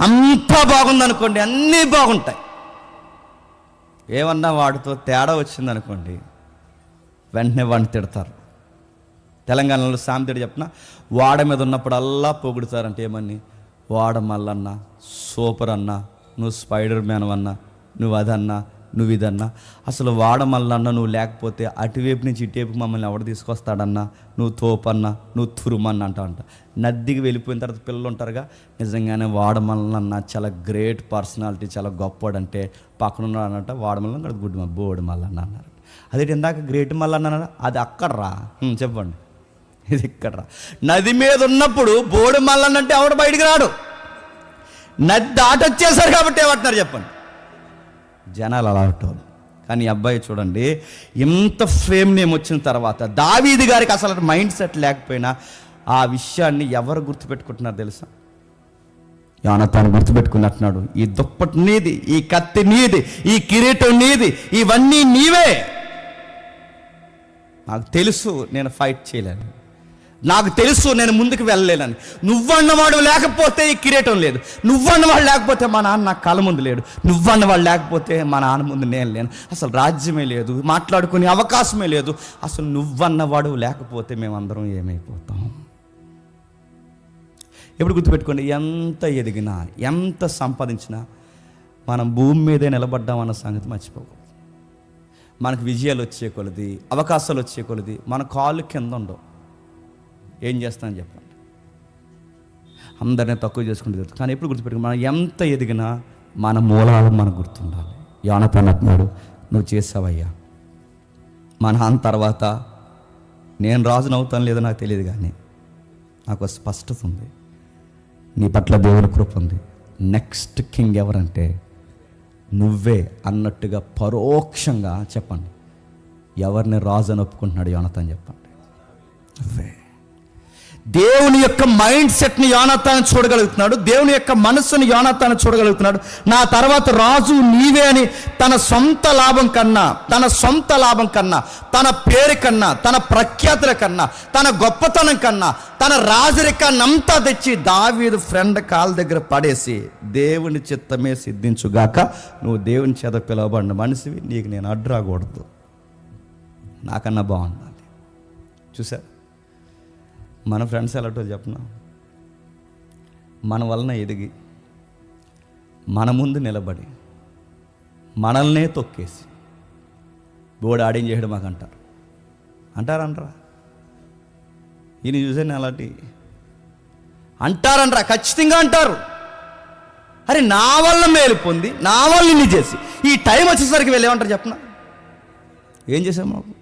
అంతా బాగుందనుకోండి, అన్నీ బాగుంటాయి. ఏమన్నా వాడితో తేడా వచ్చిందనుకోండి, వెంటనే వాడిని తిడతారు. తెలంగాణలో సామెత చెప్పిన, వాడ మీద ఉన్నప్పుడల్లా పొగుడుతారంటే ఏమని, వాడ మల్లన్న సూపర్ అన్నా, నువ్వు స్పైడర్ మ్యాన్ అన్నా, నువ్వు అదన్నా, నువ్వు ఇదన్నా. అసలు వాడ మల్లన్న నువ్వు లేకపోతే అటువైపు నుంచి ఇటువైపు మమ్మల్ని ఎవడు తీసుకొస్తాడన్నా, నువ్వు తోపన్నా, నువ్వు తురుమన్నా అంట. నదికి వెళ్ళిపోయిన తర్వాత పిల్లలు ఉంటారుగా, నిజంగానే వాడ మల్లన్న చాలా గ్రేట్ పర్సనాలిటీ, చాలా గొప్పవాడంటే పక్కన ఉన్నాడంట, వాడ మల్లన్న గుడ్ బోడి మల్లన్న అన్నారు. అదే ఇందాక గ్రేట్ మల్లన్న అన్నారు, అది అక్కడ రా, చెప్పండి, ఇది ఇక్కడ రా. నది మీద ఉన్నప్పుడు బోడి మల్లన్న అంటే ఎవడు బయటికి రాడు, నది దాటొచ్చేసారు కాబట్టి ఏమంటున్నారు చెప్పండి. జనాలు అలా ఉంటారు. కానీ అబ్బాయి చూడండి, ఎంత ఫేమ్ నేమ్ వచ్చిన తర్వాత దావీదు గారికి అసలు మైండ్ సెట్ లేకపోయినా ఆ విషయాన్ని ఎవరు గుర్తుపెట్టుకుంటున్నారు తెలుసా? యోనాతాను గుర్తుపెట్టుకున్నట్టున్నాడు. ఈ దుప్పటి నీది, ఈ కత్తి నీది, ఈ కిరీటం నీది, ఇవన్నీ నీవే. నాకు తెలుసు నేను ఫైట్ చేయలేను, నాకు తెలుసు నేను ముందుకు వెళ్ళలేనని. నువ్వన్నవాడు లేకపోతే ఈ కిరీటం లేదు, నువ్వన్నవాడు లేకపోతే మా నాన్న నా కళ్ళ ముందు లేడు, నువ్వన్నవాడు లేకపోతే మా నాన్న ముందు నేను లేను, అసలు రాజ్యమే లేదు, మాట్లాడుకునే అవకాశమే లేదు. అసలు నువ్వన్నవాడు లేకపోతే మేమందరం ఏమైపోతాం? ఎప్పుడు గుర్తుపెట్టుకోండి, ఎంత ఎదిగినా ఎంత సంపాదించినా మనం భూమి మీదే నిలబడ్డామన్న సంగతి మర్చిపోకూడదు. మనకు విజయాలు వచ్చే కొలది, అవకాశాలు వచ్చే కొలది మన కాళ్ళు కింద ఉండవు. ఏం చేస్తానని చెప్పండి, అందరినీ తక్కువ చేసుకుంటూ జరుగుతుంది. కానీ ఎప్పుడు గుర్తుపెట్టుకుని, మనం ఎంత ఎదిగినా మన మూలాలు మనకు గుర్తుండాలి. యోనాతాను అంటున్నాడు, నువ్వు చేసావయ్యా. మా నాన్న తర్వాత నేను రాజును అవుతాను లేదో నాకు తెలియదు, కానీ నాకు స్పష్టత ఉంది, నీ పట్ల దేవుని కృప ఉంది. నెక్స్ట్ కింగ్ ఎవరంటే నువ్వే అన్నట్టుగా పరోక్షంగా చెప్పండి, ఎవరిని రాజు అని ఒప్పుకుంటున్నాడు యోనాతాను చెప్పండి, నువ్వే. దేవుని యొక్క మైండ్ సెట్ని యోనాతాను చూడగలుగుతున్నాడు, దేవుని యొక్క మనస్సుని యోనాతాను చూడగలుగుతున్నాడు. నా తర్వాత రాజు నీవే అని తన సొంత లాభం కన్నా, తన పేరు కన్నా, తన ప్రఖ్యాతుల కన్నా, తన గొప్పతనం కన్నా, తన రాజరికాన్నంతా తెచ్చి దావీదు ఫ్రెండ్ కాళ్ళ దగ్గర పడేసి, దేవుని చిత్తమే సిద్ధించుగాక, నువ్వు దేవుని చేత పిలవబడిన మనిషివి, నీకు నేను అడ్రాకూడదు, నాకన్నా బాగుండాలి. చూసారు మన ఫ్రెండ్స్ ఎలాంటో చెప్పిన, మన వలన ఎదిగి మన ముందు నిలబడి మనల్నే తొక్కేసి బోర్డు ఆడేం చేయడం మాకు అంటారా? ఈయన చూసాను అలాంటి అంటారంటారా? ఖచ్చితంగా అంటారు. అరే నా వల్ల మేలు పొంది, నా వల్ల ఇన్ని చేసి ఈ టైం వచ్చేసరికి వెళ్ళేమంటారు చెప్పనా? ఏం చేసాం మాకు?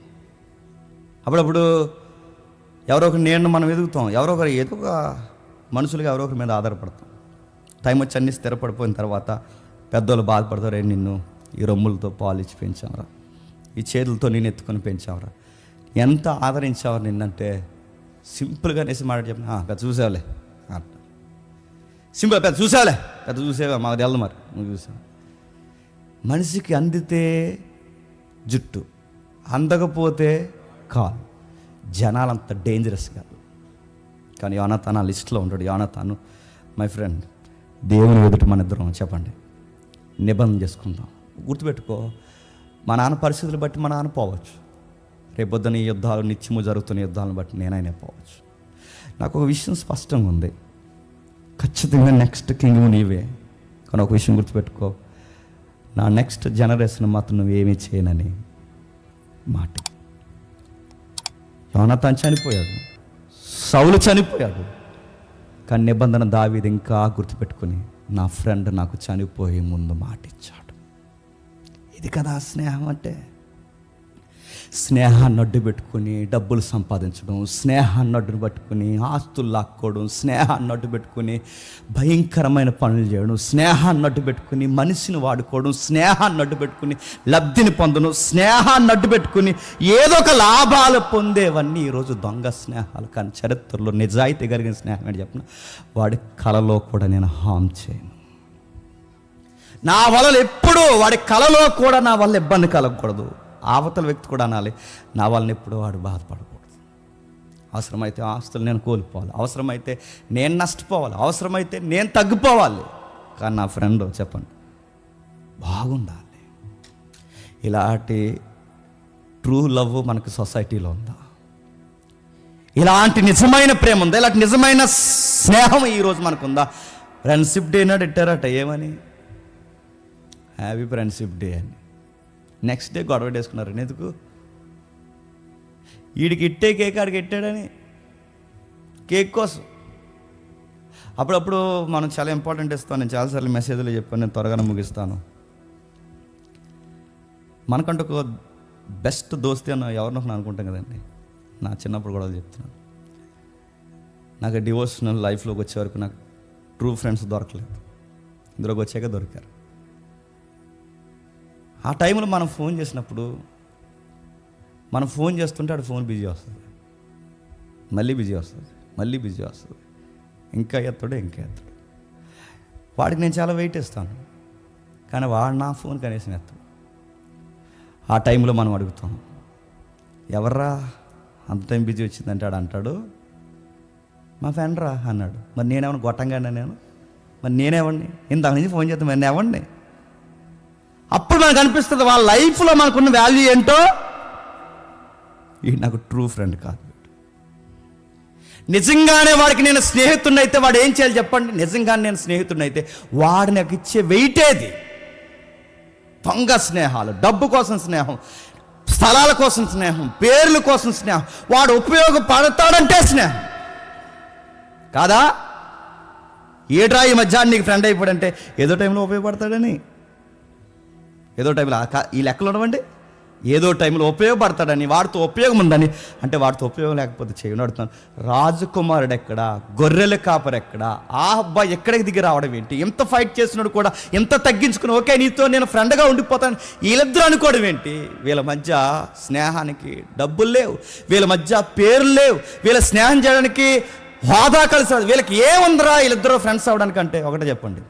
అప్పుడప్పుడు ఎవరో ఒకరు నేను మనం ఎదుగుతాం, ఎవరో ఒకరు ఏదో ఒక మనుషులుగా ఎవరో ఒకరి మీద ఆధారపడతాం. టైం వచ్చి అన్నీ స్థిరపడిపోయిన తర్వాత పెద్దోళ్ళు బాధపడతారు, నిన్ను ఈ రొమ్ములతో పాలు ఇచ్చి పెంచావురా, ఈ చేతులతో నేను ఎత్తుకొని పెంచావురా, ఎంత ఆదరించావు నిన్నంటే సింపుల్గా నేసి మాట చెప్పిన పెద్ద చూసావులే అంట. సింపుల్, పెద్ద చూసావులే, పెద్ద చూసేవా మాకు తెలదు, మరి నువ్వు చూసావు. మనిషికి అందితే జుట్టు, అందకపోతే కాలు. జనాలంత డేంజరస్ కాదు. కానీ యోనాతాను ఆ లిస్టులో ఉంటాడు. యోనాతాను మై ఫ్రెండ్, దేవుని ఎదుట మన ఇద్దరం చెప్పండి నిబంధన చేసుకుందాం. గుర్తుపెట్టుకో, మా నాన్న పరిస్థితులు బట్టి మా నాన్న పోవచ్చు, రేపొద్దున ఈ యుద్ధాలు నిత్యము జరుగుతున్న యుద్ధాలను బట్టి నేనైనా పోవచ్చు. నాకు ఒక విషయం స్పష్టంగా ఉంది, ఖచ్చితంగా నెక్స్ట్ కింగ్ నీవే. కానీ ఒక విషయం గుర్తుపెట్టుకో, నా నెక్స్ట్ జనరేషన్ మాత్రం నువ్వేమీ చేయనని మాట. యోనాతాను చనిపోయాడు, సౌలు చనిపోయాడు, కానీ నిబంధన దావీదు ఇంకా గుర్తుపెట్టుకుని నా ఫ్రెండ్ నాకు చనిపోయే ముందు మాట ఇచ్చాడు. ఇది కదా స్నేహం అంటే. స్నేహాన్ని అడ్డు పెట్టుకుని డబ్బులు సంపాదించడం, స్నేహాన్ని అడ్డు పెట్టుకుని ఆస్తులు లాక్కోవడం, స్నేహాన్ని అడ్డు పెట్టుకుని భయంకరమైన పనులు చేయడం, స్నేహాన్ని అడ్డు పెట్టుకుని మనిషిని వాడుకోవడం, స్నేహాన్ని అడ్డు పెట్టుకుని లబ్ధిని పొందడం, స్నేహాన్ని అడ్డు పెట్టుకుని ఏదో ఒక లాభాలు పొందేవన్నీ ఈరోజు దొంగ స్నేహాలు. కానీ చరిత్రలో నిజాయితీ కలిగిన స్నేహం ఏంటి చెప్పిన, వాడి కళలో కూడా నేను హామ్ చేయను. నా వల్ల ఎప్పుడూ వాడి కళలో కూడా నా వల్ల ఇబ్బంది కలగకూడదు. అవతల వ్యక్తి కూడా అనాలి, నా వాళ్ళని ఎప్పుడూ వాడు బాధపడకూడదు. అవసరమైతే ఆస్తులు నేను కోల్పోవాలి, అవసరమైతే నేను నష్టపోవాలి, అవసరమైతే నేను తగ్గిపోవాలి, కానీ నా ఫ్రెండ్ చెప్పండి బాగుండాలి. ఇలాంటి ట్రూ లవ్ మనకు సొసైటీలో ఉందా? ఇలాంటి నిజమైన ప్రేమ ఉందా? ఇలాంటి నిజమైన స్నేహం ఈరోజు మనకుందా? ఫ్రెండ్షిప్ డే నాడు ఇట్టారట, ఏమని హ్యాపీ ఫ్రెండ్షిప్ డే అని. నెక్స్ట్ డే గొడవ వేసుకున్నారు. ఎందుకు? వీడికి ఇట్టే కేక్ ఆడికి ఇట్టాడని, కేక్ కోసం. అప్పుడప్పుడు మనం చాలా ఇంపార్టెంట్ ఇస్తాను. నేను చాలాసార్లు మెసేజ్లో చెప్పాను, నేను త్వరగానే ముగిస్తాను. మనకంటూ ఒక బెస్ట్ దోస్తి అని ఎవరినో అనుకుంటాం కదండి. నా చిన్నప్పుడు కూడా చెప్తున్నాను, నాకు డివోషనల్ లైఫ్లోకి వచ్చే వరకు నాకు ట్రూ ఫ్రెండ్స్ దొరకలేదు. ఇందులోకి వచ్చాక దొరికారు. ఆ టైంలో మనం ఫోన్ చేసినప్పుడు, మనం ఫోన్ చేస్తుంటే ఆడు ఫోన్ బిజీ వస్తుంది, మళ్ళీ బిజీ వస్తుంది, మళ్ళీ బిజీ వస్తుంది, ఇంకా ఎత్తాడు, ఇంకా ఎత్తాడు. వాడికి నేను చాలా వెయిట్ ఇస్తాను, కానీ వాడు నా ఫోన్ కనీసం ఎత్తాడు. ఆ టైంలో మనం అడుగుతాం, ఎవర్రా అంత టైం బిజీ వచ్చిందంటే ఆడు అంటాడు, మా ఫ్రెండ్ రా అన్నాడు. మరి నేనేమన్నా గొట్టంగానే నేను, మరి నేనేవండి ఇంతకు నుంచి ఫోన్ చేస్తాను, మరి నేవండి. అప్పుడు మనకు అనిపిస్తుంది వాళ్ళ లైఫ్లో మనకున్న వాల్యూ ఏంటో. ఈ నాకు ట్రూ ఫ్రెండ్ కాదు. నిజంగానే వాడికి నేను స్నేహితుడినైతే వాడు ఏం చేయాలి చెప్పండి? నిజంగానే నేను స్నేహితుడినైతే వాడు నాకు ఇచ్చే వెయిటేది. దొంగ స్నేహాలు, డబ్బు కోసం స్నేహం, స్థలాల కోసం స్నేహం, పేర్ల కోసం స్నేహం, వాడు ఉపయోగపడతాడంటే స్నేహం కాదా? ఏడ్రా ఈ మధ్యాహ్నం నీకు ఫ్రెండ్ అయిపోయాడంటే ఏదో టైంలో ఉపయోగపడతాడని, ఏదో టైంలో ఈ లెక్కలు ఉండవండి, ఏదో టైంలో ఉపయోగపడతాడని, వాడితో ఉపయోగం ఉందని. అంటే వాడితో ఉపయోగం లేకపోతే చేయను అడుగుతాను. రాజకుమారుడు ఎక్కడా, గొర్రెల కాపరు ఎక్కడా, ఆ అబ్బాయి ఎక్కడికి దిగి రావడం ఏంటి? ఎంత ఫైట్ చేస్తున్నాడు కూడా, ఎంత తగ్గించుకుని ఓకే నీతో నేను ఫ్రెండ్గా ఉండిపోతాను వీళ్ళిద్దరూ అనుకోవడం ఏంటి? వీళ్ళ మధ్య స్నేహానికి డబ్బులు లేవు, వీళ్ళ మధ్య పేర్లు లేవు, వీళ్ళ స్నేహం చేయడానికి హోదా కలిసి వీళ్ళకి ఏముందిరా వీళ్ళిద్దరూ ఫ్రెండ్స్ అవ్వడానికంటే? ఒకటే చెప్పండి,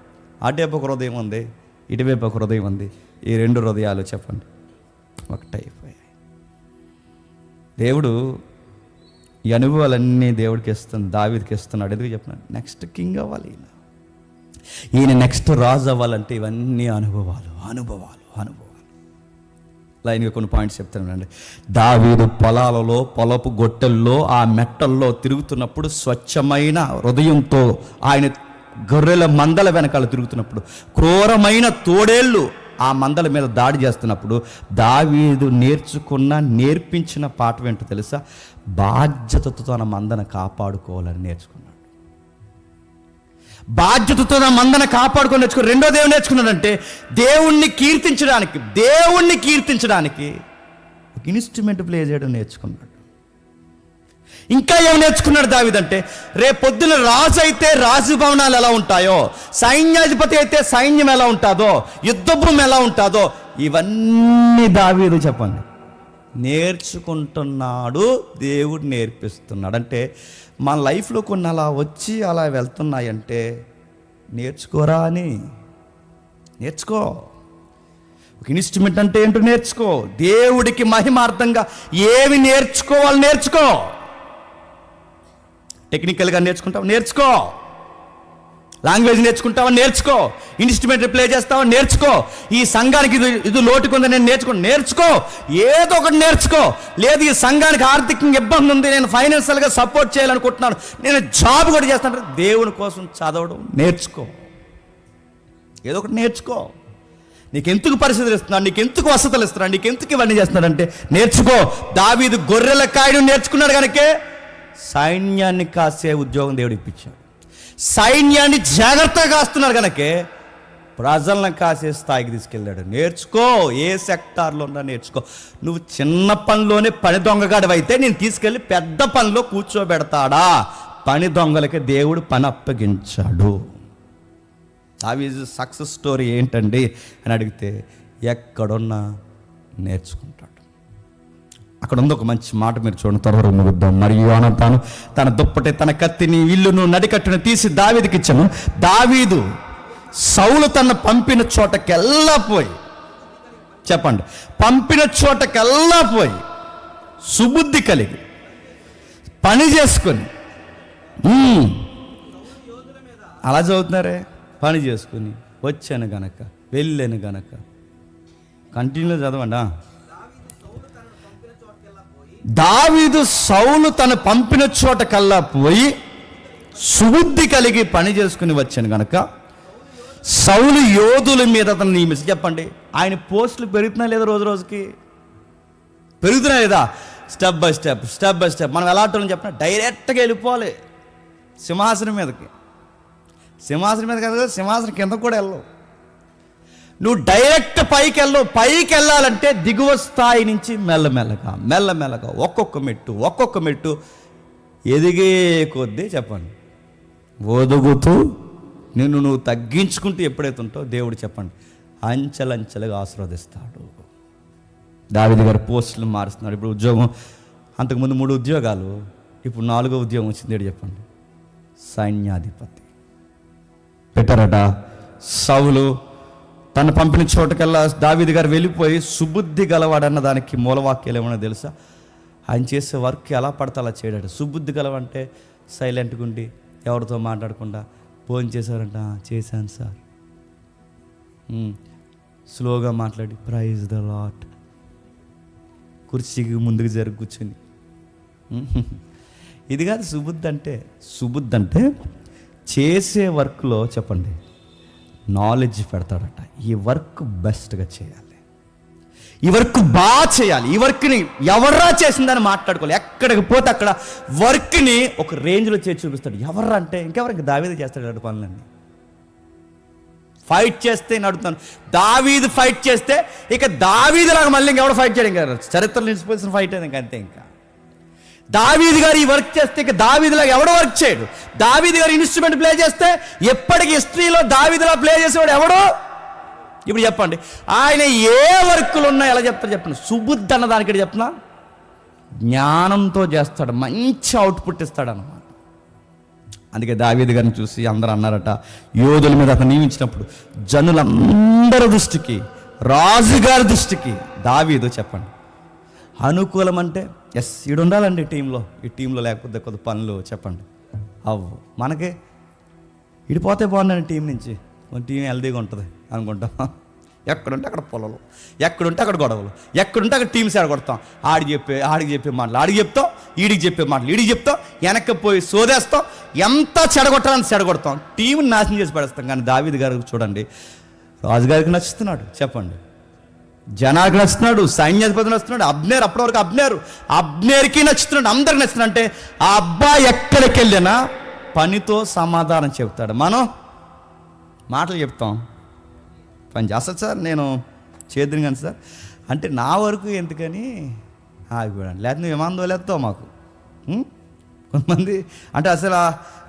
అటువైపు ఒక హృదయం ఉంది, ఇటువైపు ఒక హృదయం ఉంది. ఈ రెండు హృదయాలు చెప్పండి ఒకటైపోయాయి. దేవుడు ఈ అనుభవాలన్నీ దేవుడికి ఇస్తుంది, దావీదుకి ఇస్తున్నాడు. ఎందుకు చెప్పినాడు? నెక్స్ట్ కింగ్ అవ్వాలి ఈయన, నెక్స్ట్ రాజు అవ్వాలంటే ఇవన్నీ అనుభవాలు అనుభవాలు అనుభవాలు. లైన్గా కొన్ని పాయింట్స్ చెప్తానండి. దావీదు పొలాలలో, పొలపు గొట్టెల్లో, ఆ మెట్టల్లో తిరుగుతున్నప్పుడు స్వచ్ఛమైన హృదయంతో ఆయన గొర్రెల మందల వెనకాల తిరుగుతున్నప్పుడు, క్రూరమైన తోడేళ్ళు ఆ మందల మీద దాడి చేస్తున్నప్పుడు దావీదు నేర్పించిన పాఠం ఏంటో తెలుసా? బాధ్యతతో తన మందను కాపాడుకోవాలని నేర్చుకున్నాడు. బాధ్యతతో తన మందను కాపాడుకొని నేర్చుకుని రెండో దేవుడు నేర్చుకున్నాడంటే దేవుణ్ణి కీర్తించడానికి ఒక ఇన్స్ట్రుమెంట్ ప్లే చేయడం నేర్చుకున్నాడు. ఇంకా ఏం నేర్చుకున్నాడు దావీదంటే, రేపొద్దున రాజు అయితే రాజు భవనాలు ఎలా ఉంటాయో, సైన్యాధిపతి అయితే సైన్యం ఎలా ఉంటుందో, యుద్ధ భూమి ఎలా ఉంటుందో, ఇవన్నీ దావీదు చెప్పండి నేర్చుకుంటున్నాడు, దేవుడు నేర్పిస్తున్నాడు. అంటే మన లైఫ్లో కొన్ని అలా వచ్చి అలా వెళ్తున్నాయంటే నేర్చుకోరా అని. నేర్చుకో. ఒక ఇన్స్ట్రుమెంట్ అంటే ఏంటో నేర్చుకో. దేవుడికి మహిమార్థంగా ఏవి నేర్చుకోవాలి నేర్చుకో. టెక్నికల్గా నేర్చుకుంటావు నేర్చుకో, లాంగ్వేజ్ నేర్చుకుంటావా నేర్చుకో, ఇన్స్ట్రుమెంట్ ప్లే చేస్తావా నేర్చుకో, ఈ సంఘానికి ఇది లోటుకుంది నేను నేర్చుకో, ఏదో ఒకటి నేర్చుకో. లేదు ఈ సంఘానికి ఆర్థికంగా ఇబ్బంది ఉంది, నేను ఫైనాన్షియల్గా సపోర్ట్ చేయాలనుకుంటున్నాను, నేను జాబ్ కూడా చేస్తాను, దేవుని కోసం చదవడం నేర్చుకో. ఏదో ఒకటి నేర్చుకో. నీకెందుకు పరిస్థితులు ఇస్తున్నాడు, నీకెందుకు వసతులు ఇస్తున్నాడు, నీకెందుకు ఇవన్నీ చేస్తున్నాడంటే నేర్చుకో. దావీదు గొర్రెల కాయడం నేర్చుకున్నాడు కనుకే సైన్యాన్ని కాసే ఉద్యోగం దేవుడు ఇప్పించాడు. సైన్యాన్ని జాగ్రత్తగా కాస్తున్నాడు కనుకే ప్రజలను కాసే స్థాయికి తీసుకెళ్ళాడు. నేర్చుకో. ఏ సెక్టార్లో ఉన్నా నేర్చుకో. నువ్వు చిన్న పనిలోనే పని దొంగగాడివైతే నేను తీసుకెళ్ళి పెద్ద పనిలో కూర్చోబెడతాడా? పని దొంగలకి దేవుడు పని అప్పగించాడు. దావీదు సక్సెస్ స్టోరీ ఏంటండి అని అడిగితే ఎక్కడున్నా నేర్చుకుంటాడు. అక్కడ ఉంది ఒక మంచి మాట, మీరు చూడండి, త్వరగా ముగిద్దాం. మరియు యోనాతాను తన దుప్పటి తన కత్తిని ఇల్లును నడికట్టును తీసి దావీదుకి ఇచ్చాను. దావీదు సౌలు తన పంపిన చోటకెల్లా పోయి, చెప్పండి, పంపిన చోటకెల్లా పోయి సుబుద్ధి కలిగి పని చేసుకొని, అలా చదువుతున్నారే, పని చేసుకుని వచ్చాను గనక వెళ్ళాను గనక. కంటిన్యూ చదవండి. దావీదు సౌలు తను పంపిన చోట కల్లా పోయి సుబుద్ధి కలిగి పని చేసుకుని వచ్చాను గనక సౌలు యోధుల మీద అతను నియమించి. చెప్పండి, ఆయన పోస్టులు పెరుగుతున్నా లేదా? రోజు రోజుకి పెరుగుతున్నా లేదా? Step by step. మనం ఎలా అంటామని చెప్పిన డైరెక్ట్గా వెళ్ళిపోవాలి సింహాసనం మీదకి. సింహాసనం మీద కాదు, సింహాసనం కింద కూడా వెళ్ళవు. నువ్వు డైరెక్ట్ పైకి వెళ్ళాలంటే దిగువ స్థాయి నుంచి మెల్లమెల్లగా ఒక్కొక్క మెట్టు ఎదిగే కొద్దీ, చెప్పండి, ఒదుగుతూ నిన్ను నువ్వు తగ్గించుకుంటూ ఎప్పుడైతే ఉంటావు దేవుడు, చెప్పండి, అంచెలంచెలుగా ఆశీర్వదిస్తాడు. దావీదు గారు పోస్టులు మారుస్తున్నాడు. ఇప్పుడు ఉద్యోగం, అంతకుముందు 3 ఉద్యోగాలు, ఇప్పుడు 4వ ఉద్యోగం వచ్చింది. చెప్పండి, సైన్యాధిపతి పెట్టారట. సౌలు తను పంపిన చోటకల్లా దావీదు గారు వెళ్ళిపోయి సుబుద్ధి గలవాడన్న దానికి మూలవాక్యాలు ఏమన్నా తెలుసా? ఆయన చేసే వర్క్ ఎలా పడితే అలా చేయడాడు. సుబుద్ధి గలవంటే సైలెంట్గా ఉండి ఎవరితో మాట్లాడకుండా, ఫోన్ చేశారంట, చేశాను సార్, స్లోగా మాట్లాడి ప్రైజ్ ద లాట్, కుర్చీకి ముందుకు జరిగి కూర్చొని. ఇది కాదు సుబుద్ధి అంటే చేసే వర్క్లో, చెప్పండి, నాలెడ్జ్ పెడతాడట. ఈ వర్క్ బెస్ట్గా చేయాలి, ఈ వర్క్ బాగా చేయాలి, ఈ వర్క్ని ఎవర్రా చేసిందని మాట్లాడుకోవాలి. ఎక్కడికి పోతే అక్కడ వర్క్ని ఒక రేంజ్లో చేసి చూపిస్తాడు. ఎవర్రా అంటే ఇంకెవరికి? దావీదు చేస్తాడు పనులన్నీ. ఫైట్ చేస్తే నడుపుతాను, దావీదు ఫైట్ చేస్తే ఇక దావీదులాగా మళ్ళీ ఇంకెవరు ఫైట్ చేయడం కదా, చరిత్రలో నిలిచిపోసిన ఫైట్ అది ఇంకంతే. ఇంకా దావీదు గారు ఈ వర్క్ చేస్తే ఇక దావీదులాగా ఎవడో వర్క్ చేయడు. దావీదు గారు ఇన్స్ట్రుమెంట్ ప్లే చేస్తే ఎప్పటికి హిస్టరీలో దావీదులా ప్లే చేసేవాడు ఎవడో? ఇప్పుడు చెప్పండి, ఆయన ఏ వర్కులు ఉన్నాయో ఎలా చెప్తారు చెప్పండి? సుబుద్ధి అన్న దానికి చెప్తున్నా, జ్ఞానంతో చేస్తాడు, మంచి అవుట్పుట్ ఇస్తాడు అన్నమాట. అందుకే దావీదు గారిని చూసి అందరూ అన్నారట, యోధుల మీద అతను నియమించినప్పుడు జనులందరి దృష్టికి, రాజుగారి దృష్టికి దావీదు, చెప్పండి, అనుకూలం. అంటే ఎస్, ఈడు ఉండాలండి టీంలో, ఈ టీంలో లేకపోతే కొద్ది పనులు, చెప్పండి, అవ్వు, మనకి ఇడిపోతే బాగుందండి టీం నుంచి, టీం హెల్దీగా ఉంటుంది అనుకుంటాం. ఎక్కడుంటే అక్కడ పొలాలు, ఎక్కడుంటే అక్కడ గొడవలు, ఎక్కడుంటే అక్కడ టీమ్స్ ఎడగొడతాం. ఆడికి చెప్పే మాటలు ఆడికి చెప్తాం, ఈడికి చెప్పే మాటలు ఈడికి చెప్తాం, వెనక్కి పోయి సోదేస్తాం, ఎంత చెడగొట్టాలని చెడగొడతాం, టీంని నాశనం చేసి పడేస్తాం. కానీ దావీదు గారికి చూడండి, రాజుగారికి నచ్చుతున్నాడు, చెప్పండి, జనానికి నచ్చుతున్నాడు, సైన్యాధిపతి నచ్చుతున్నాడు, అబ్నేర్, అప్పటి వరకు అబ్నేర్కి నచ్చుతున్నాడు, అందరికి నచ్చుతున్నాడు. అంటే ఆ అబ్బాయి ఎక్కడికి వెళ్ళినా పనితో సమాధానం చెప్తాడు. మనం మాటలు చెప్తాం, పని చేస్తాను సార్, నేను చేద్దును కానీ సార్ అంటే నా వరకు ఎందుకని ఆగిపోయాను, లేకపోతే నువ్వు ఏమాందో లేస్తావు మాకు. కొంతమంది అంటే అసలు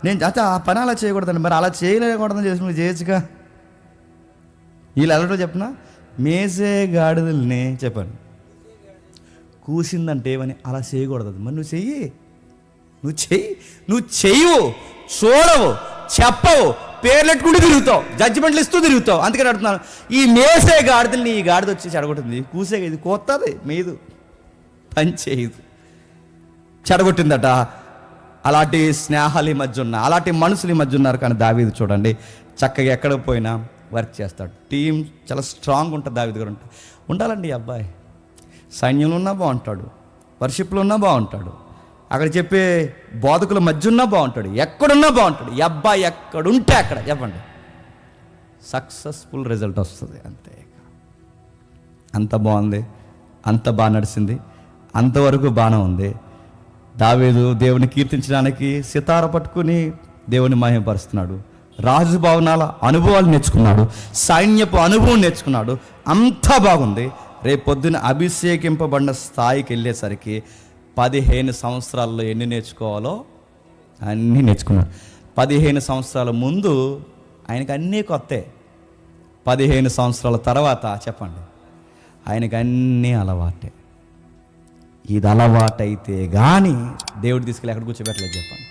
నేను అయితే ఆ పని అలా చేయకూడదండి, మరి అలా చేయలేకూడదని చేసి నువ్వు చేయొచ్చుగా. వీళ్ళు ఎలాంటో చెప్పినా మేసే గాడిదల్ని చెప్పండి. కూసిందంటే ఏమని? అలా చేయకూడదు. మరి నువ్వు చెయ్యవు, చూడవు, చెప్పవు, పేర్లెట్టుకుంటూ తిరుగుతావు, జడ్జిమెంట్లు ఇస్తూ తిరుగుతావు. అందుకని అడుగుతున్నాను, ఈ మేసే గాడిదల్ని ఈ గాడిద వచ్చి చెడగొట్టింది. కూసే ఇది కోత్తది, మీదు పని చేయదు, చెడగొట్టిందట. అలాంటి స్నేహాలు ఈ మధ్య ఉన్నాయి, అలాంటి మనుషులు ఈ మధ్య ఉన్నారు. కానీ దావీదు చూడండి, చక్కగా ఎక్కడికి పోయినా వర్క్ చేస్తాడు. టీం చాలా స్ట్రాంగ్ ఉంటుంది. దావీదు గారు ఉండాలండి. ఈ అబ్బాయి సైన్యంలో ఉన్నా బాగుంటాడు, వర్షిప్లో ఉన్నా బాగుంటాడు, అక్కడ చెప్పే బోధకుల మధ్య ఉన్నా బాగుంటాడు, ఎక్కడున్నా బాగుంటాడు. ఈ అబ్బాయి ఎక్కడుంటే అక్కడ చెప్పండి సక్సెస్ఫుల్ రిజల్ట్ వస్తుంది. అంతే. అంత బాగుంది, అంత బాగా నడిచింది, అంతవరకు బాగానే ఉంది. దావీదు దేవుని కీర్తించడానికి సితార పట్టుకుని దేవుని మహిమపరుస్తున్నాడు. రాజు భవనాల అనుభవాలు నేర్చుకున్నాడు, సైన్యపు అనుభవం నేర్చుకున్నాడు. అంతా బాగుంది. రేపు పొద్దున అభిషేకింపబడిన స్థాయికి వెళ్ళేసరికి 15 సంవత్సరాల్లో ఎన్ని నేర్చుకోవాలో అన్నీ నేర్చుకున్నాడు. 15 సంవత్సరాల ముందు ఆయనకి అన్నీ కొత్తే. 15 సంవత్సరాల తర్వాత చెప్పండి ఆయనకి అన్నీ అలవాటే. ఇది అలవాటైతే కానీ దేవుడు తీసుకెళ్ళి ఎక్కడ కూర్చోబెట్టలేదు చెప్పండి.